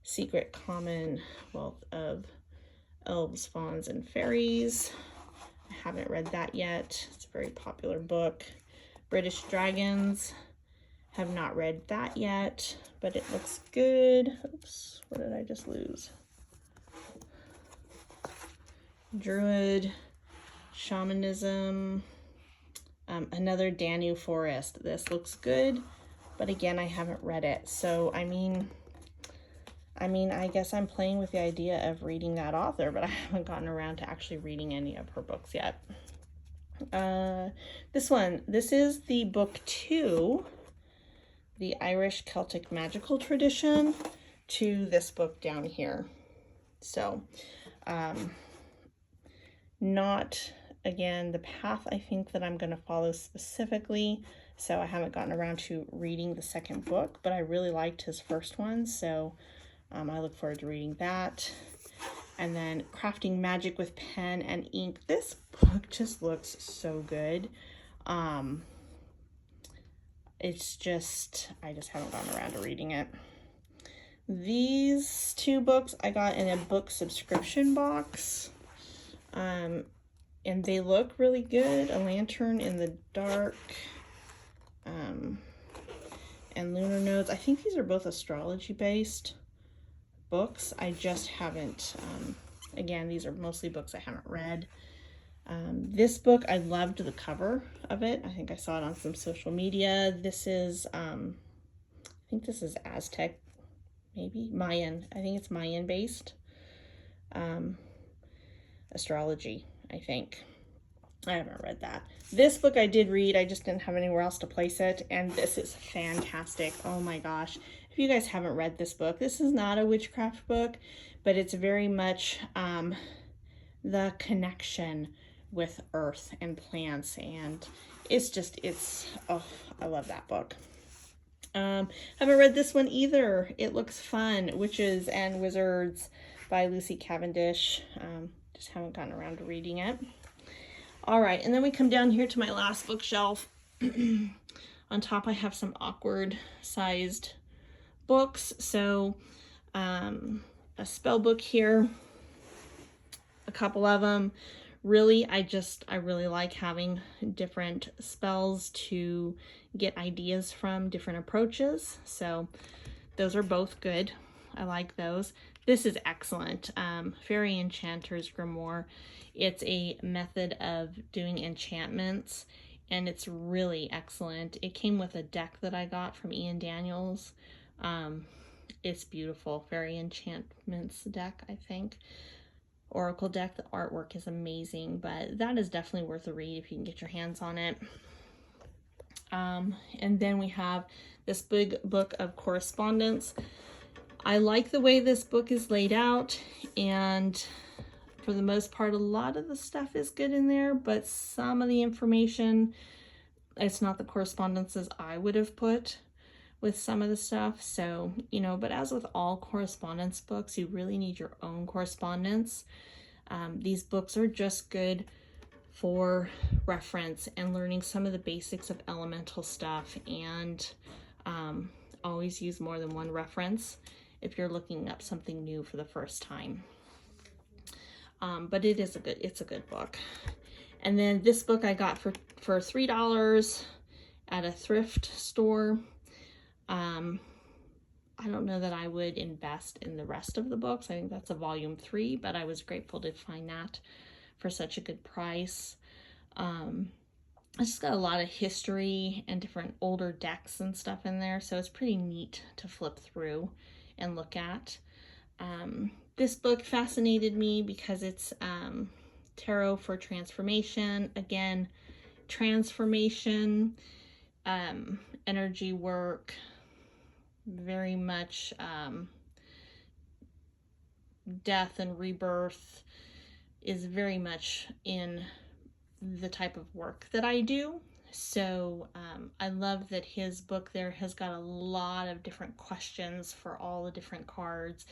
Secret Commonwealth of Elves, Fauns, and Fairies. I haven't read that yet. It's a very popular book. British Dragons. Have not read that yet, but it looks good. Oops, what did I just lose? Druid, Shamanism, another Danu Forest. This looks good, but again, I haven't read it. So, I mean, I guess I'm playing with the idea of reading that author, but I haven't gotten around to actually reading any of her books yet. This is the book 2, the Irish Celtic Magical Tradition, to this book down here. So, not, again, the path I think that I'm going to follow specifically, so I haven't gotten around to reading the second book, but I really liked his first one, so I look forward to reading that. And then Crafting Magic with Pen and Ink. This book just looks so good. It's just, I just haven't gotten around to reading it. These two books I got in a book subscription box. And they look really good. A Lantern in the Dark. And Lunar Nodes. I think these are both astrology based books. I just haven't, again, these are mostly books I haven't read. This book, I loved the cover of it. I think I saw it on some social media. This is, I think this is Aztec, maybe Mayan. I think it's Mayan based astrology, I think. I haven't read that. This book I did read. I just didn't have anywhere else to place it, and this is fantastic. Oh my gosh. If you guys haven't read this book, this is not a witchcraft book, but it's very much the connection with earth and plants, and oh, I love that book. Haven't read this one either. It looks fun. Witches and Wizards by Lucy Cavendish. Just haven't gotten around to reading it. All right, and then we come down here to my last bookshelf. On top I have some awkward sized books. So a spell book here, a couple of them. Really, I really like having different spells to get ideas from, different approaches. So those are both good. I like those. This is excellent. Fairy Enchanter's Grimoire. It's a method of doing enchantments, and it's really excellent. It came with a deck that I got from Ian Daniels. It's beautiful. Fairy Enchantments deck, I think. oracle deck. The artwork is amazing, but that is definitely worth a read if you can get your hands on it. And then we have this big book of correspondence. I like the way this book is laid out, and for the most part, a lot of the stuff is good in there, but some of the information, it's not the correspondences I would have put with some of the stuff. So, you know, but as with all correspondence books, you really need your own correspondence. These books are just good for reference and learning some of the basics of elemental stuff, and always use more than one reference if you're looking up something new for the first time. But it's a good book. And then this book I got for $3 at a thrift store. I don't know that I would invest in the rest of the books. I think that's a volume 3, but I was grateful to find that for such a good price. It's just got a lot of history and different older decks and stuff in there, so it's pretty neat to flip through and look at. This book fascinated me because it's tarot for transformation. Again, transformation, energy work, very much death and rebirth is very much in the type of work that I do. So I love that his book there has got a lot of different questions for all the different cards.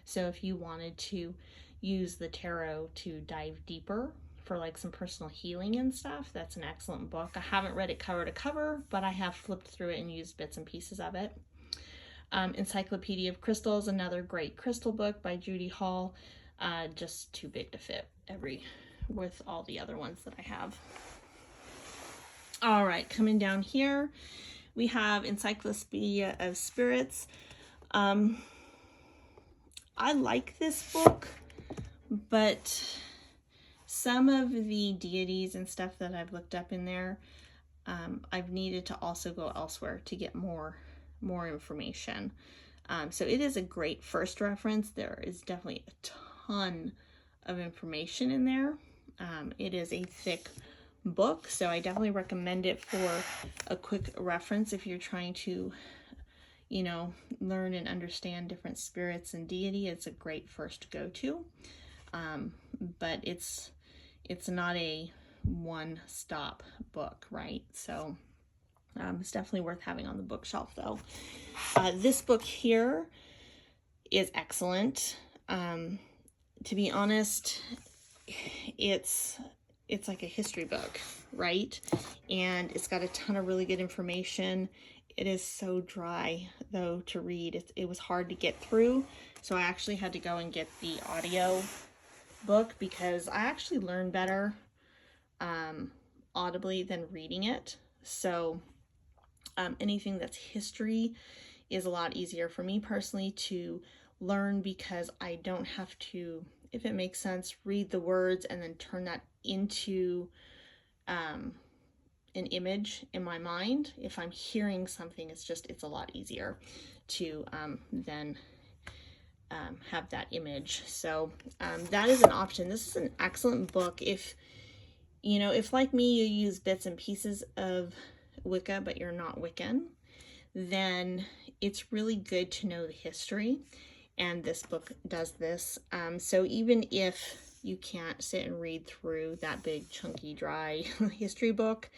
So if you wanted to use the tarot to dive deeper for like some personal healing and stuff, that's an excellent book. I haven't read it cover to cover, but I have flipped through it and used bits and pieces of it. Encyclopedia of Crystals, another great crystal book by Judy Hall. Just too big to fit with all the other ones that I have. All right, coming down here, we have Encyclopedia of Spirits. I like this book, but some of the deities and stuff that I've looked up in there, I've needed to also go elsewhere to get more information. So it is a great first reference. There is definitely a ton of information in there. It is a thick book, so I definitely recommend it for a quick reference if you're trying to, you know, learn and understand different spirits and deity. It's a great first go-to, but it's not a one-stop book, right? So it's definitely worth having on the bookshelf, though. This book here is excellent. To be honest, it's like a history book, right? And it's got a ton of really good information. It is so dry, though, to read. It was hard to get through, so I actually had to go and get the audio book because I actually learn better audibly than reading it. So anything that's history is a lot easier for me personally to learn because I don't have to, if it makes sense, read the words and then turn that into an image in my mind. If I'm hearing something, it's a lot easier to then have that image. So that is an option. This is an excellent book if, you know, if like me, you use bits and pieces of Wicca, but you're not Wiccan, then it's really good to know the history. And this book does this. So even if you can't sit and read through that big, chunky, dry history book,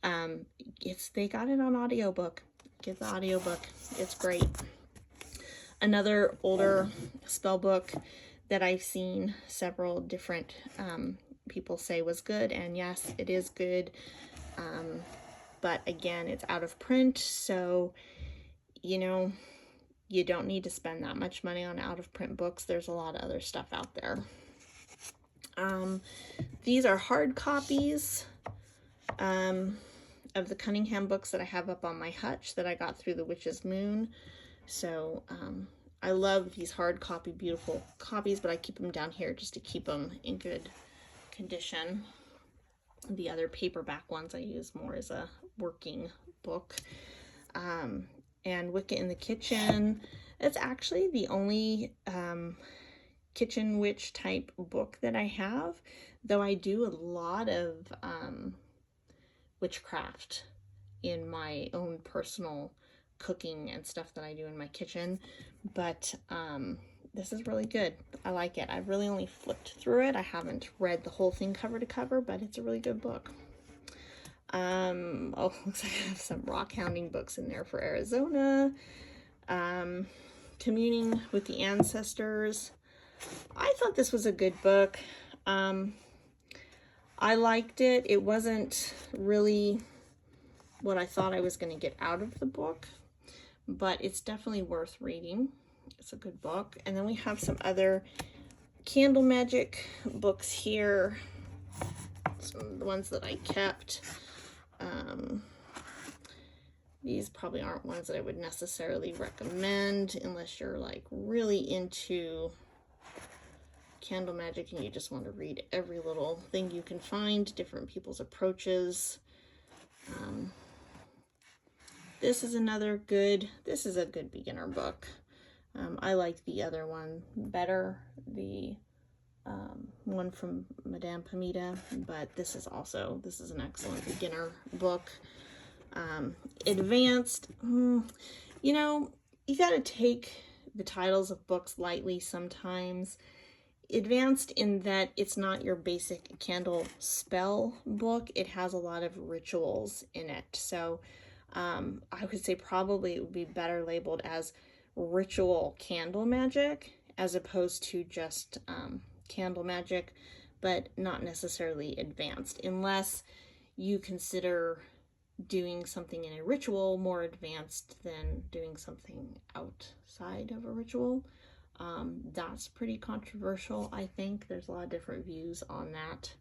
they got it on audiobook. Get the audiobook. It's great. Another older spell book that I've seen several different people say was good, and yes, it is good. But again, it's out of print, so, you know, you don't need to spend that much money on out-of-print books. There's a lot of other stuff out there. These are hard copies of the Cunningham books that I have up on my hutch that I got through the Witch's Moon. So I love these hard copy, beautiful copies, but I keep them down here just to keep them in good condition. The other paperback ones I use more as a working book. And Wicca in the Kitchen. It's actually the only kitchen witch type book that I have, though I do a lot of witchcraft in my own personal cooking and stuff that I do in my kitchen. But this is really good. I like it. I've really only flipped through it. I haven't read the whole thing cover to cover, but it's a really good book. Oh, looks like I have some rock hounding books in there for Arizona. Communing with the Ancestors. I thought this was a good book. I liked it. It wasn't really what I thought I was going to get out of the book, but it's definitely worth reading. It's a good book. And then we have some other candle magic books here. Some of the ones that I kept. These probably aren't ones that I would necessarily recommend unless you're like really into candle magic and you just want to read every little thing you can find, different people's approaches. This is another good, this is a good beginner book. I like the other one better, the one from Madame Pamita, but this is an excellent beginner book. Advanced, you know, you got to take the titles of books lightly sometimes. Advanced in that it's not your basic candle spell book. It has a lot of rituals in it. So I would say probably it would be better labeled as ritual candle magic as opposed to just candle magic, but not necessarily advanced, unless you consider doing something in a ritual more advanced than doing something outside of a ritual. That's pretty controversial, I think. There's a lot of different views on that.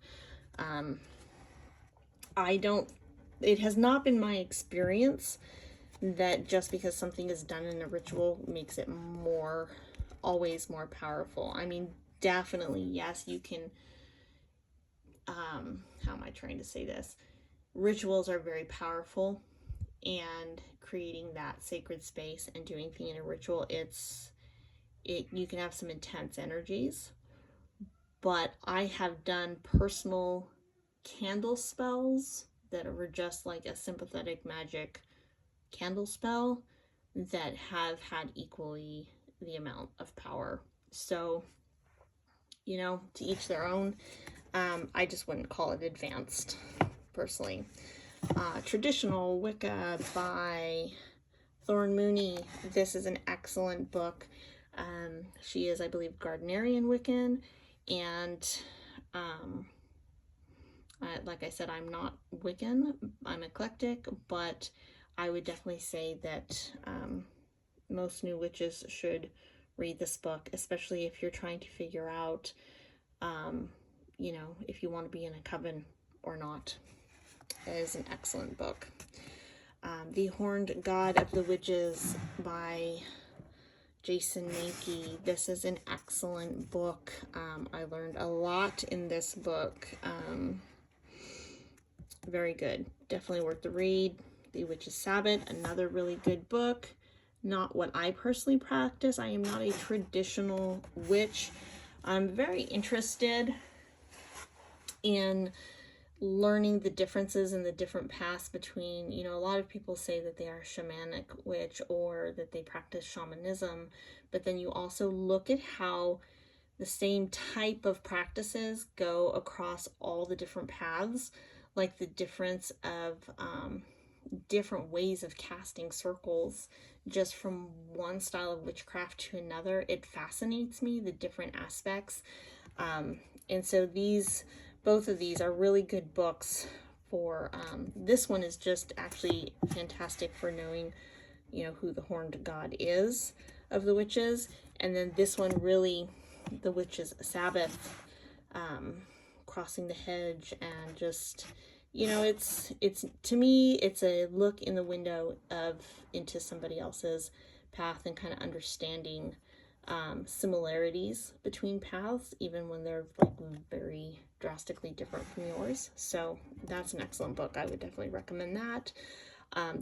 It has not been my experience that just because something is done in a ritual makes it always more powerful. I mean, definitely, yes, you can, how am I trying to say this? Rituals are very powerful, and creating that sacred space and doing things in a ritual, you can have some intense energies. But I have done personal candle spells that were just like a sympathetic magic candle spell that have had equally the amount of power. So, you know, to each their own. I just wouldn't call it advanced, personally. Traditional Wicca by Thorn Mooney. This is an excellent book. She is, I believe, Gardnerian Wiccan, and like I said, I'm not Wiccan, I'm eclectic, but I would definitely say that most new witches should read this book, especially if you're trying to figure out, you know, if you want to be in a coven or not. It is an excellent book. The Horned God of the Witches by Jason Mankey. This is an excellent book. I learned a lot in this book. Very good. Definitely worth the read. The Witch's Sabbath, another really good book. Not what I personally practice. I am not a traditional witch. I'm very interested in learning the differences and the different paths between, you know, a lot of people say that they are shamanic witch or that they practice shamanism, but then you also look at how the same type of practices go across all the different paths, like the difference of different ways of casting circles just from one style of witchcraft to another. It fascinates me, the different aspects. And so both of these are really good books for, this one is just actually fantastic for knowing, you know, who the Horned God is of the witches. And then this one really, the Witch's Sabbath, crossing the hedge, and just, you know, it's to me, it's a look in the window into somebody else's path and kind of understanding similarities between paths, even when they're like very drastically different from yours. So that's an excellent book. I would definitely recommend that.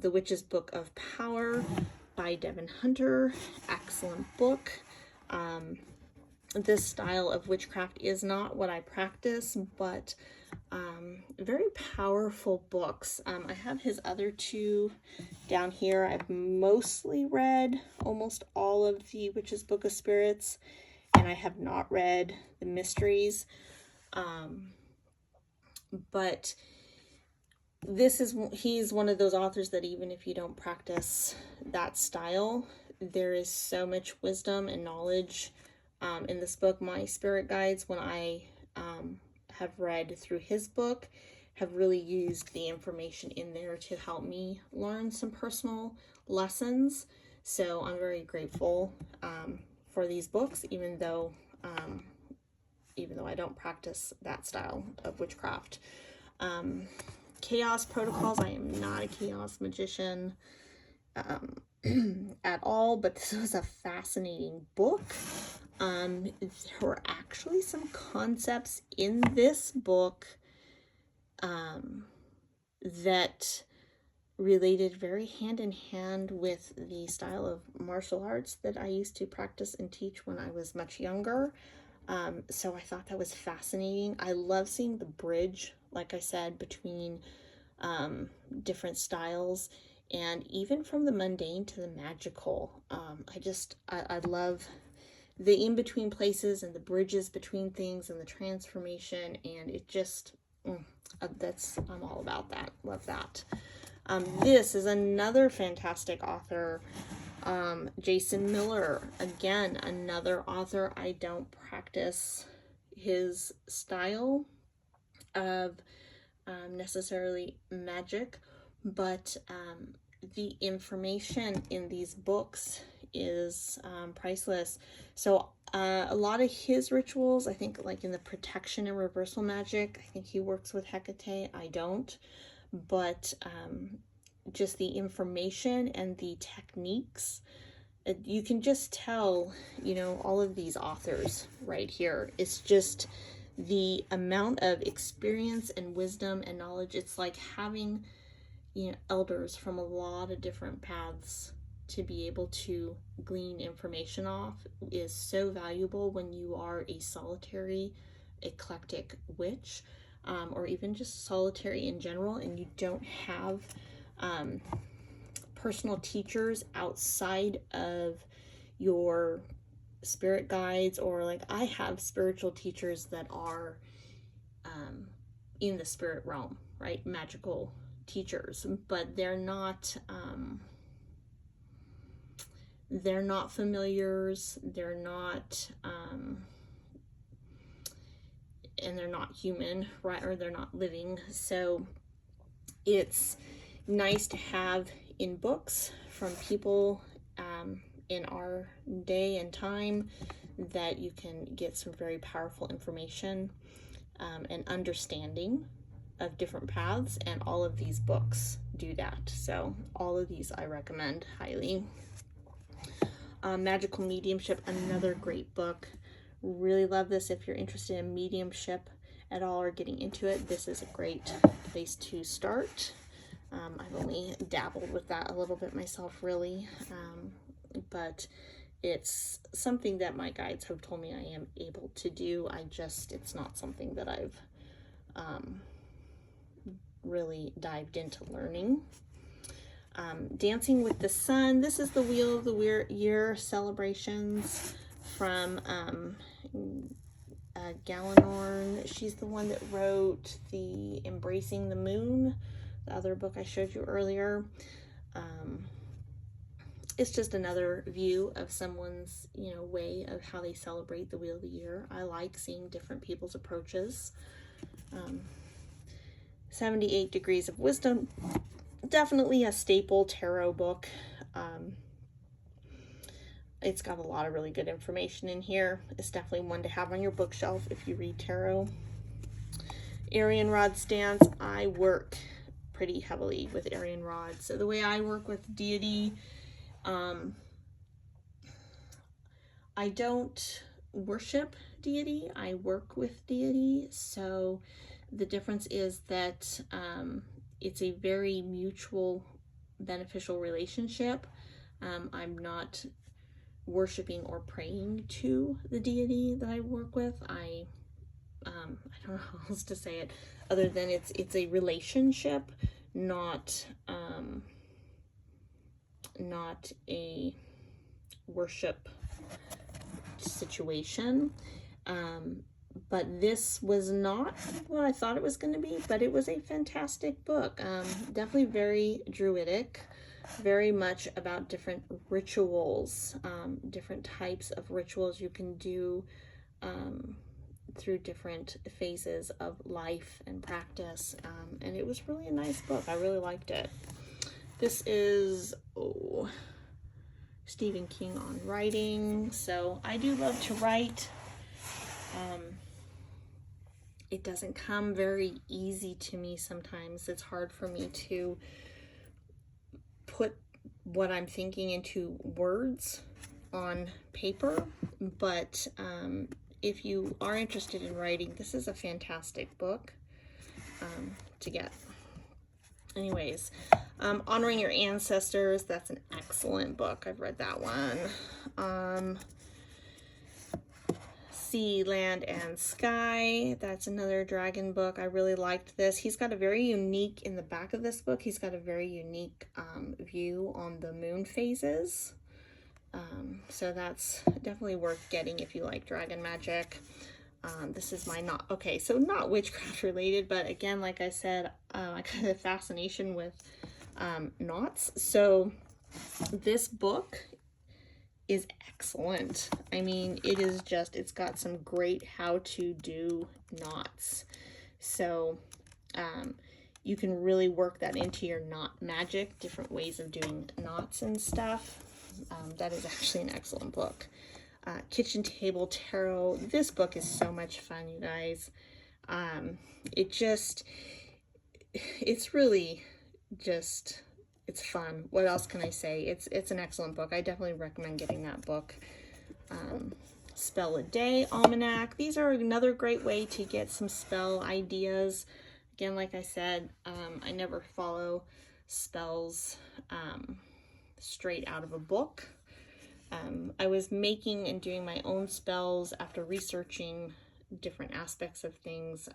The Witch's Book of Power by Devin Hunter. Excellent book. this style of witchcraft is not what I practice, but very powerful books. I have his other two down here. I've mostly read almost all of the Witch's Book of Spirits, and I have not read the mysteries. But he's one of those authors that even if you don't practice that style, there is so much wisdom and knowledge in this book. My spirit guides, when I have read through his book, have really used the information in there to help me learn some personal lessons. So I'm very grateful for these books, even though I don't practice that style of witchcraft. Chaos Protocols, I am not a chaos magician at all, but this was a fascinating book. There were actually some concepts in this book that related very hand in hand with the style of martial arts that I used to practice and teach when I was much younger. So I thought that was fascinating. I love seeing the bridge, like I said, between different styles, and even from the mundane to the magical. I love the in-between places and the bridges between things and the transformation, and it just, I'm all about that. Love that. This is another fantastic author, Jason Miller. Again, another author. I don't practice his style of necessarily magic, but the information in these books is priceless. So a lot of his rituals, I think, like in the protection and reversal magic, I think he works with Hecate. I don't, but just the information and the techniques, you can just tell, all of these authors right here, it's just the amount of experience and wisdom and knowledge. It's like having, elders from a lot of different paths to be able to glean information off is so valuable when you are a solitary, eclectic witch, or even just solitary in general, and you don't have personal teachers outside of your spirit guides, or like I have spiritual teachers that are in the spirit realm, right? Magical teachers, but they're not familiars, they're not and they're not human, right? Or they're not living. So it's nice to have in books from people in our day and time that you can get some very powerful information and understanding of different paths, and all of these books do that. So all of these I recommend highly. Magical Mediumship, another great book. Really love this. If you're interested in mediumship at all or getting into it, this is a great place to start. I've only dabbled with that a little bit myself, really, but it's something that my guides have told me I am able to do. It's not something that I've really dived into learning. Dancing with the Sun. This is the Wheel of the Year celebrations from Gallinorn. She's the one that wrote the Embracing the Moon, the other book I showed you earlier. It's just another view of someone's, way of how they celebrate the Wheel of the Year. I like seeing different people's approaches. 78 Degrees of Wisdom, definitely a staple tarot book. It's got a lot of really good information in here. It's definitely one to have on your bookshelf if you read tarot. Arian Rod Stance, I work pretty heavily with Arian Rod. So the way I work with deity, I don't worship deity, I work with deity. So the difference is that it's a very mutual, beneficial relationship. I'm not worshiping or praying to the deity that I work with. I don't know how else to say it other than it's a relationship, not a worship situation. But this was not what I thought it was going to be, but it was a fantastic book. Definitely very druidic, very much about different rituals, different types of rituals you can do through different phases of life and practice. And it was really a nice book. I really liked it. This is Stephen King on writing. So I do love to write. It doesn't come very easy to me sometimes. It's hard for me to put what I'm thinking into words on paper, but if you are interested in writing, this is a fantastic book to get. Anyways, Honoring Your Ancestors, that's an excellent book. I've read that one. Sea, Land, and Sky, that's another dragon book. I really liked this. He's got a very unique, in the back of this book, he's got a very unique view on the moon phases. So that's definitely worth getting if you like dragon magic. This is my not witchcraft related, but again, like I said, I got a fascination with knots. So this book is excellent. I mean, it is just, it's got some great how to do knots. So you can really work that into your knot magic, different ways of doing knots and stuff. That is actually an excellent book. Kitchen Table Tarot. This book is so much fun, you guys. It's really just, it's fun. What else can I say? It's an excellent book. I definitely recommend getting that book. Spell a Day Almanac. These are another great way to get some spell ideas. Again, like I said, I never follow spells straight out of a book. I was making and doing my own spells after researching different aspects of things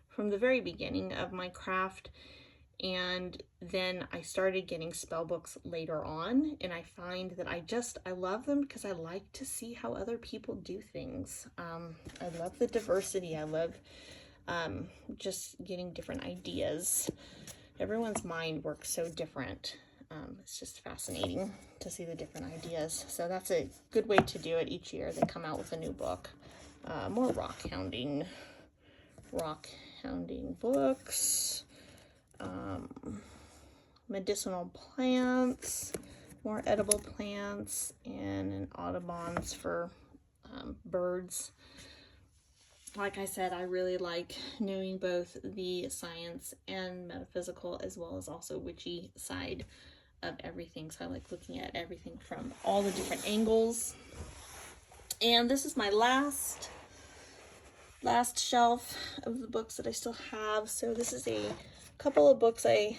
from the very beginning of my craft. And then I started getting spell books later on, and I find that I love them because I like to see how other people do things. I love the diversity. I love just getting different ideas. Everyone's mind works so different. It's just fascinating to see the different ideas. So that's a good way to do it. Each year they come out with a new book. More rock hounding books. Medicinal plants, more edible plants, and an Audubon's for birds. Like I said, I really like knowing both the science and metaphysical, as well as also witchy side of everything. So I like looking at everything from all the different angles. And this is my last shelf of the books that I still have. So this is a couple of books I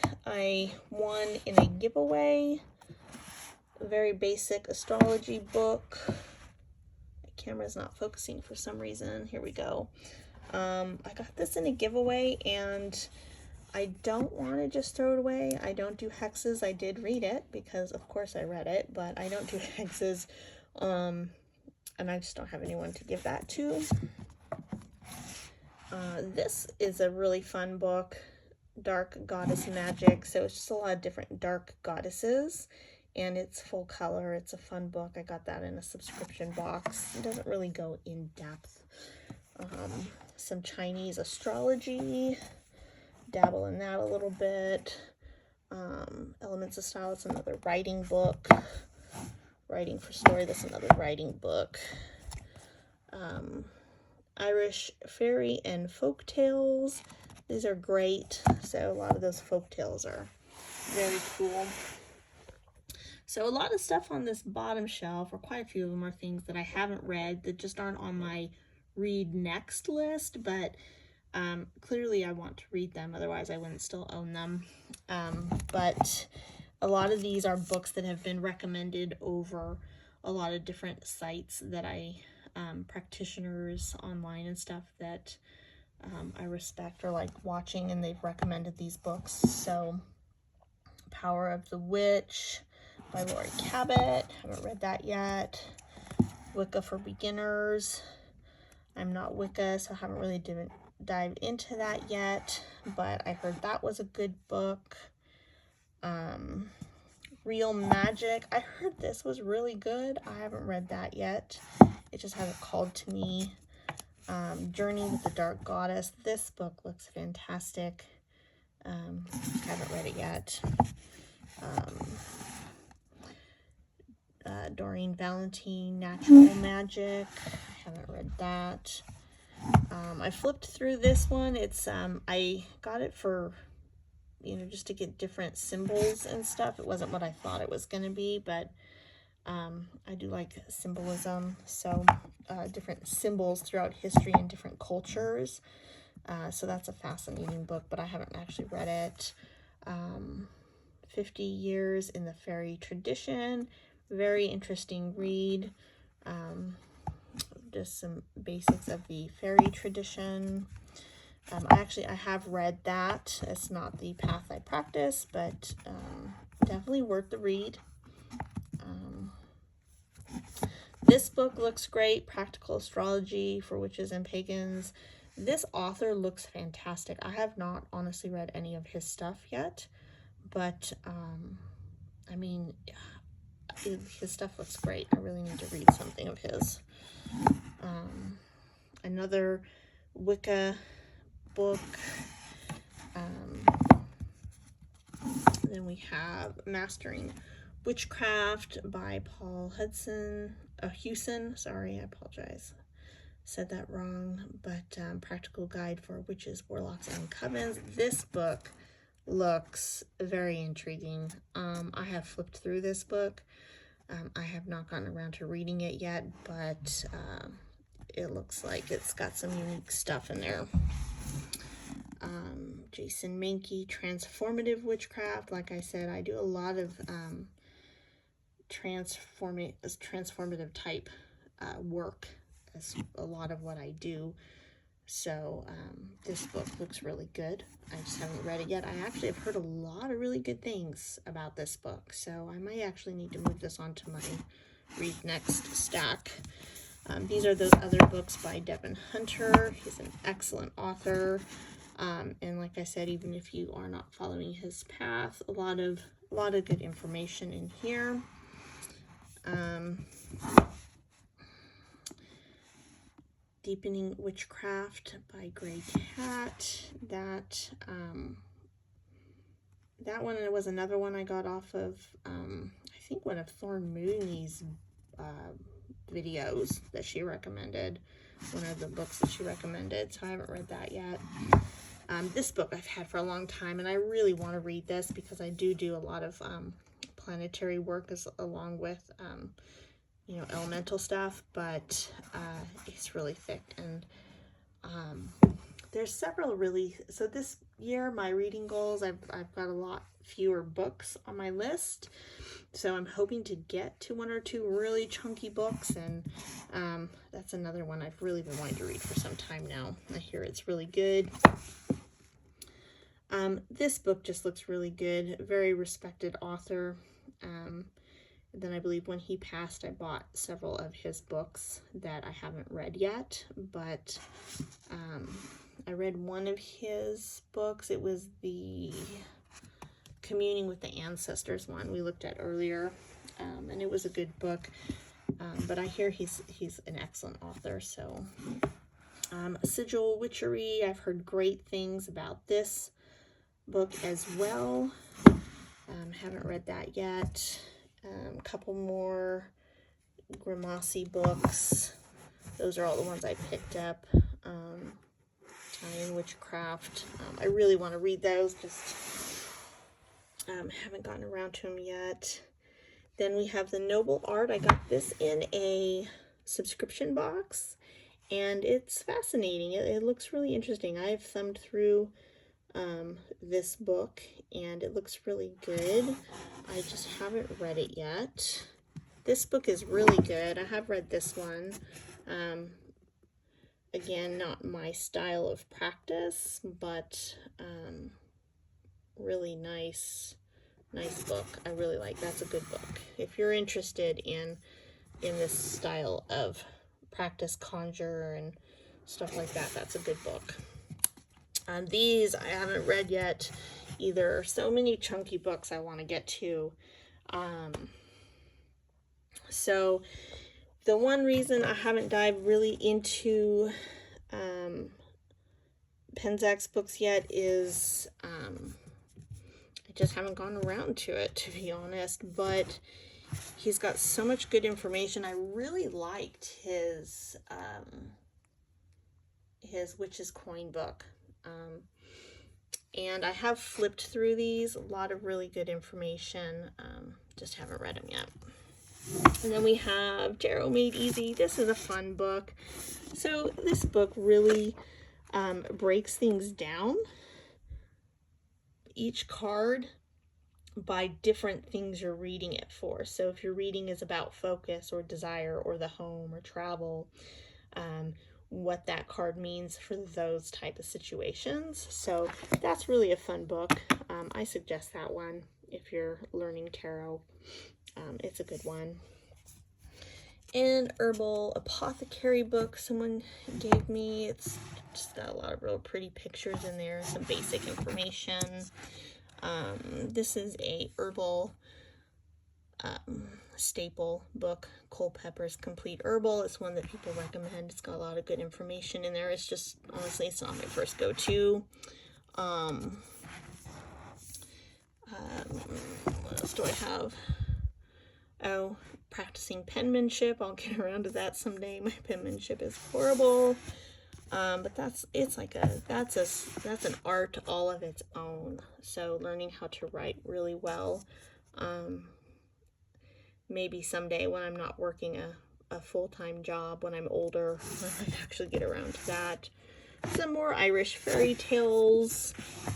won in a giveaway. A very basic astrology book. My camera's not focusing for some reason. Here we go. I got this in a giveaway, and I don't want to just throw it away. I don't do hexes. I did read it because, of course, I read it, but I don't do hexes, and I just don't have anyone to give that to. This is a really fun book, Dark Goddess Magic. So it's just a lot of different dark goddesses, and it's full color. It's a fun book. I got that in a subscription box. It doesn't really go in depth. Some Chinese astrology, dabble in that a little bit. Elements of Style, it's another writing book. Writing for Story, that's another writing book. Irish Fairy and Folk Tales. These are great. So a lot of those folk tales are very cool. So a lot of stuff on this bottom shelf, or quite a few of them, are things that I haven't read that just aren't on my read next list, but clearly I want to read them, otherwise I wouldn't still own them. But a lot of these are books that have been recommended over a lot of different sites that practitioners online and stuff that I respect or like watching, and they've recommended these books. So Power of the Witch by Lori Cabot, haven't read that yet. Wicca for Beginners, I'm not Wicca, so I haven't really dived into that yet, but I heard that was a good book. Real Magic, I heard this was really good. I haven't read that yet. It just hasn't called to me. Journey with the Dark Goddess, this book looks fantastic. Haven't read it yet. Doreen Valentine, Natural Magic, I haven't read that. I flipped through this one. It's I got it for, you know, just to get different symbols and stuff. It wasn't what I thought it was going to be, but I do like symbolism, so different symbols throughout history and different cultures. So that's a fascinating book, but I haven't actually read it. 50 Years in the Fairy Tradition, very interesting read. Just some basics of the fairy tradition. I have read that. It's not the path I practice, but definitely worth the read. This book looks great, Practical Astrology for Witches and Pagans. This author looks fantastic. I have not honestly read any of his stuff yet, but I mean, his stuff looks great. I really need to read something of his. Another Wicca book. Then we have Mastering Witchcraft by Paul Hewson. Sorry, I apologize. Said that wrong. But Practical Guide for Witches, Warlocks, and Covens. This book looks very intriguing. I have flipped through this book. I have not gotten around to reading it yet, but it looks like it's got some unique stuff in there. Jason Mankey, Transformative Witchcraft. Like I said, I do a lot of transformative type work. That's a lot of what I do. So this book looks really good. I just haven't read it yet. I actually have heard a lot of really good things about this book, so I might actually need to move this onto my read next stack. These are those other books by Devin Hunter. He's an excellent author. And like I said, even if you are not following his path, a lot of good information in here. Deepening Witchcraft by Grey Cat. That one was another one I got off of, I think one of Thorn Mooney's videos that she recommended. One of the books that she recommended, so I haven't read that yet. This book I've had for a long time, and I really want to read this because I do a lot of planetary work along with you know, elemental stuff, but it's really thick, and there's several really, so this year my reading goals, I've got a lot fewer books on my list, so I'm hoping to get to one or two really chunky books, and that's another one I've really been wanting to read for some time now. I hear it's really good. This book just looks really good, very respected author. Then I believe when he passed, I bought several of his books that I haven't read yet, but I read one of his books. It was the Communing with the Ancestors one we looked at earlier, and it was a good book, but I hear he's an excellent author. So Sigil Witchery, I've heard great things about this book as well. Haven't read that yet. A couple more Grimace books. Those are all the ones I picked up. Italian Witchcraft. I really want to read those, just haven't gotten around to them yet. Then we have The Noble Art. I got this in a subscription box, and it's fascinating. It looks really interesting. I've thumbed through this book, and it looks really good. I just haven't read it yet. This book is really good. I have read this one. Again, not my style of practice, but really nice book. I really like. That's a good book. If you're interested in this style of practice conjure and stuff like that, that's a good book. These I haven't read yet either. So many chunky books I want to get to. So the one reason I haven't dived really into Penzak's books yet is I just haven't gone around to it, to be honest. But he's got so much good information. I really liked his Witch's Coin book. And I have flipped through these. A lot of really good information. Just haven't read them yet. And then we have Tarot Made Easy. This is a fun book. So this book really breaks things down, each card, by different things you're reading it for. So if your reading is about focus or desire or the home or travel, what that card means for those type of situations. So that's really a fun book. I suggest that one if you're learning tarot. It's a good one. And Herbal Apothecary book someone gave me. It's just got a lot of real pretty pictures in there, some basic information. This is a herbal staple book, Culpeper's Complete Herbal. It's one that people recommend. It's got a lot of good information in there. It's just, honestly, it's not my first go-to. What else do I have? Oh, Practicing Penmanship. I'll get around to that someday. My penmanship is horrible. But that's an art all of its own. So learning how to write really well. Maybe someday when I'm not working a full-time job, when I'm older, I might actually get around to that. Some more Irish fairy tales,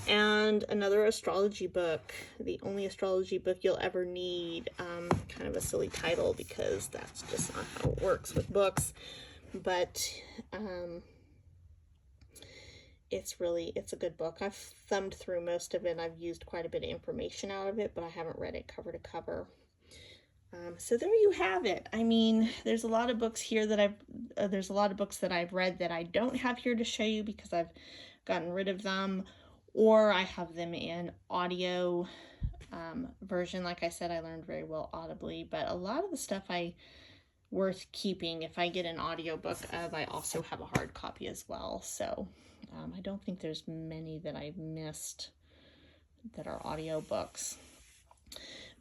and another astrology book, the only astrology book you'll ever need. Kind of a silly title because that's just not how it works with books, but it's a good book. I've thumbed through most of it. I've used quite a bit of information out of it, but I haven't read it cover to cover. So there you have it. I mean, there's a lot of books here that I've read that I don't have here to show you because I've gotten rid of them, or I have them in audio version. Like I said, I learned very well audibly, but a lot of the stuff worth keeping. If I get an audio book of, I also have a hard copy as well. So I don't think there's many that I've missed that are audio books.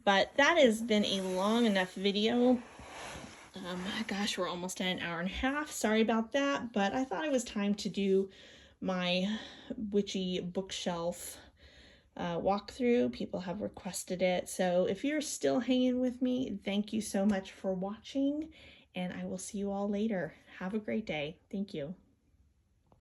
But that has been a long enough video. Gosh, we're almost at an hour and a half. Sorry about that, but I thought it was time to do my Witchy Bookshelf walkthrough. People have requested it. So if you're still hanging with me, thank you so much for watching, and I will see you all later. Have a great day. Thank you.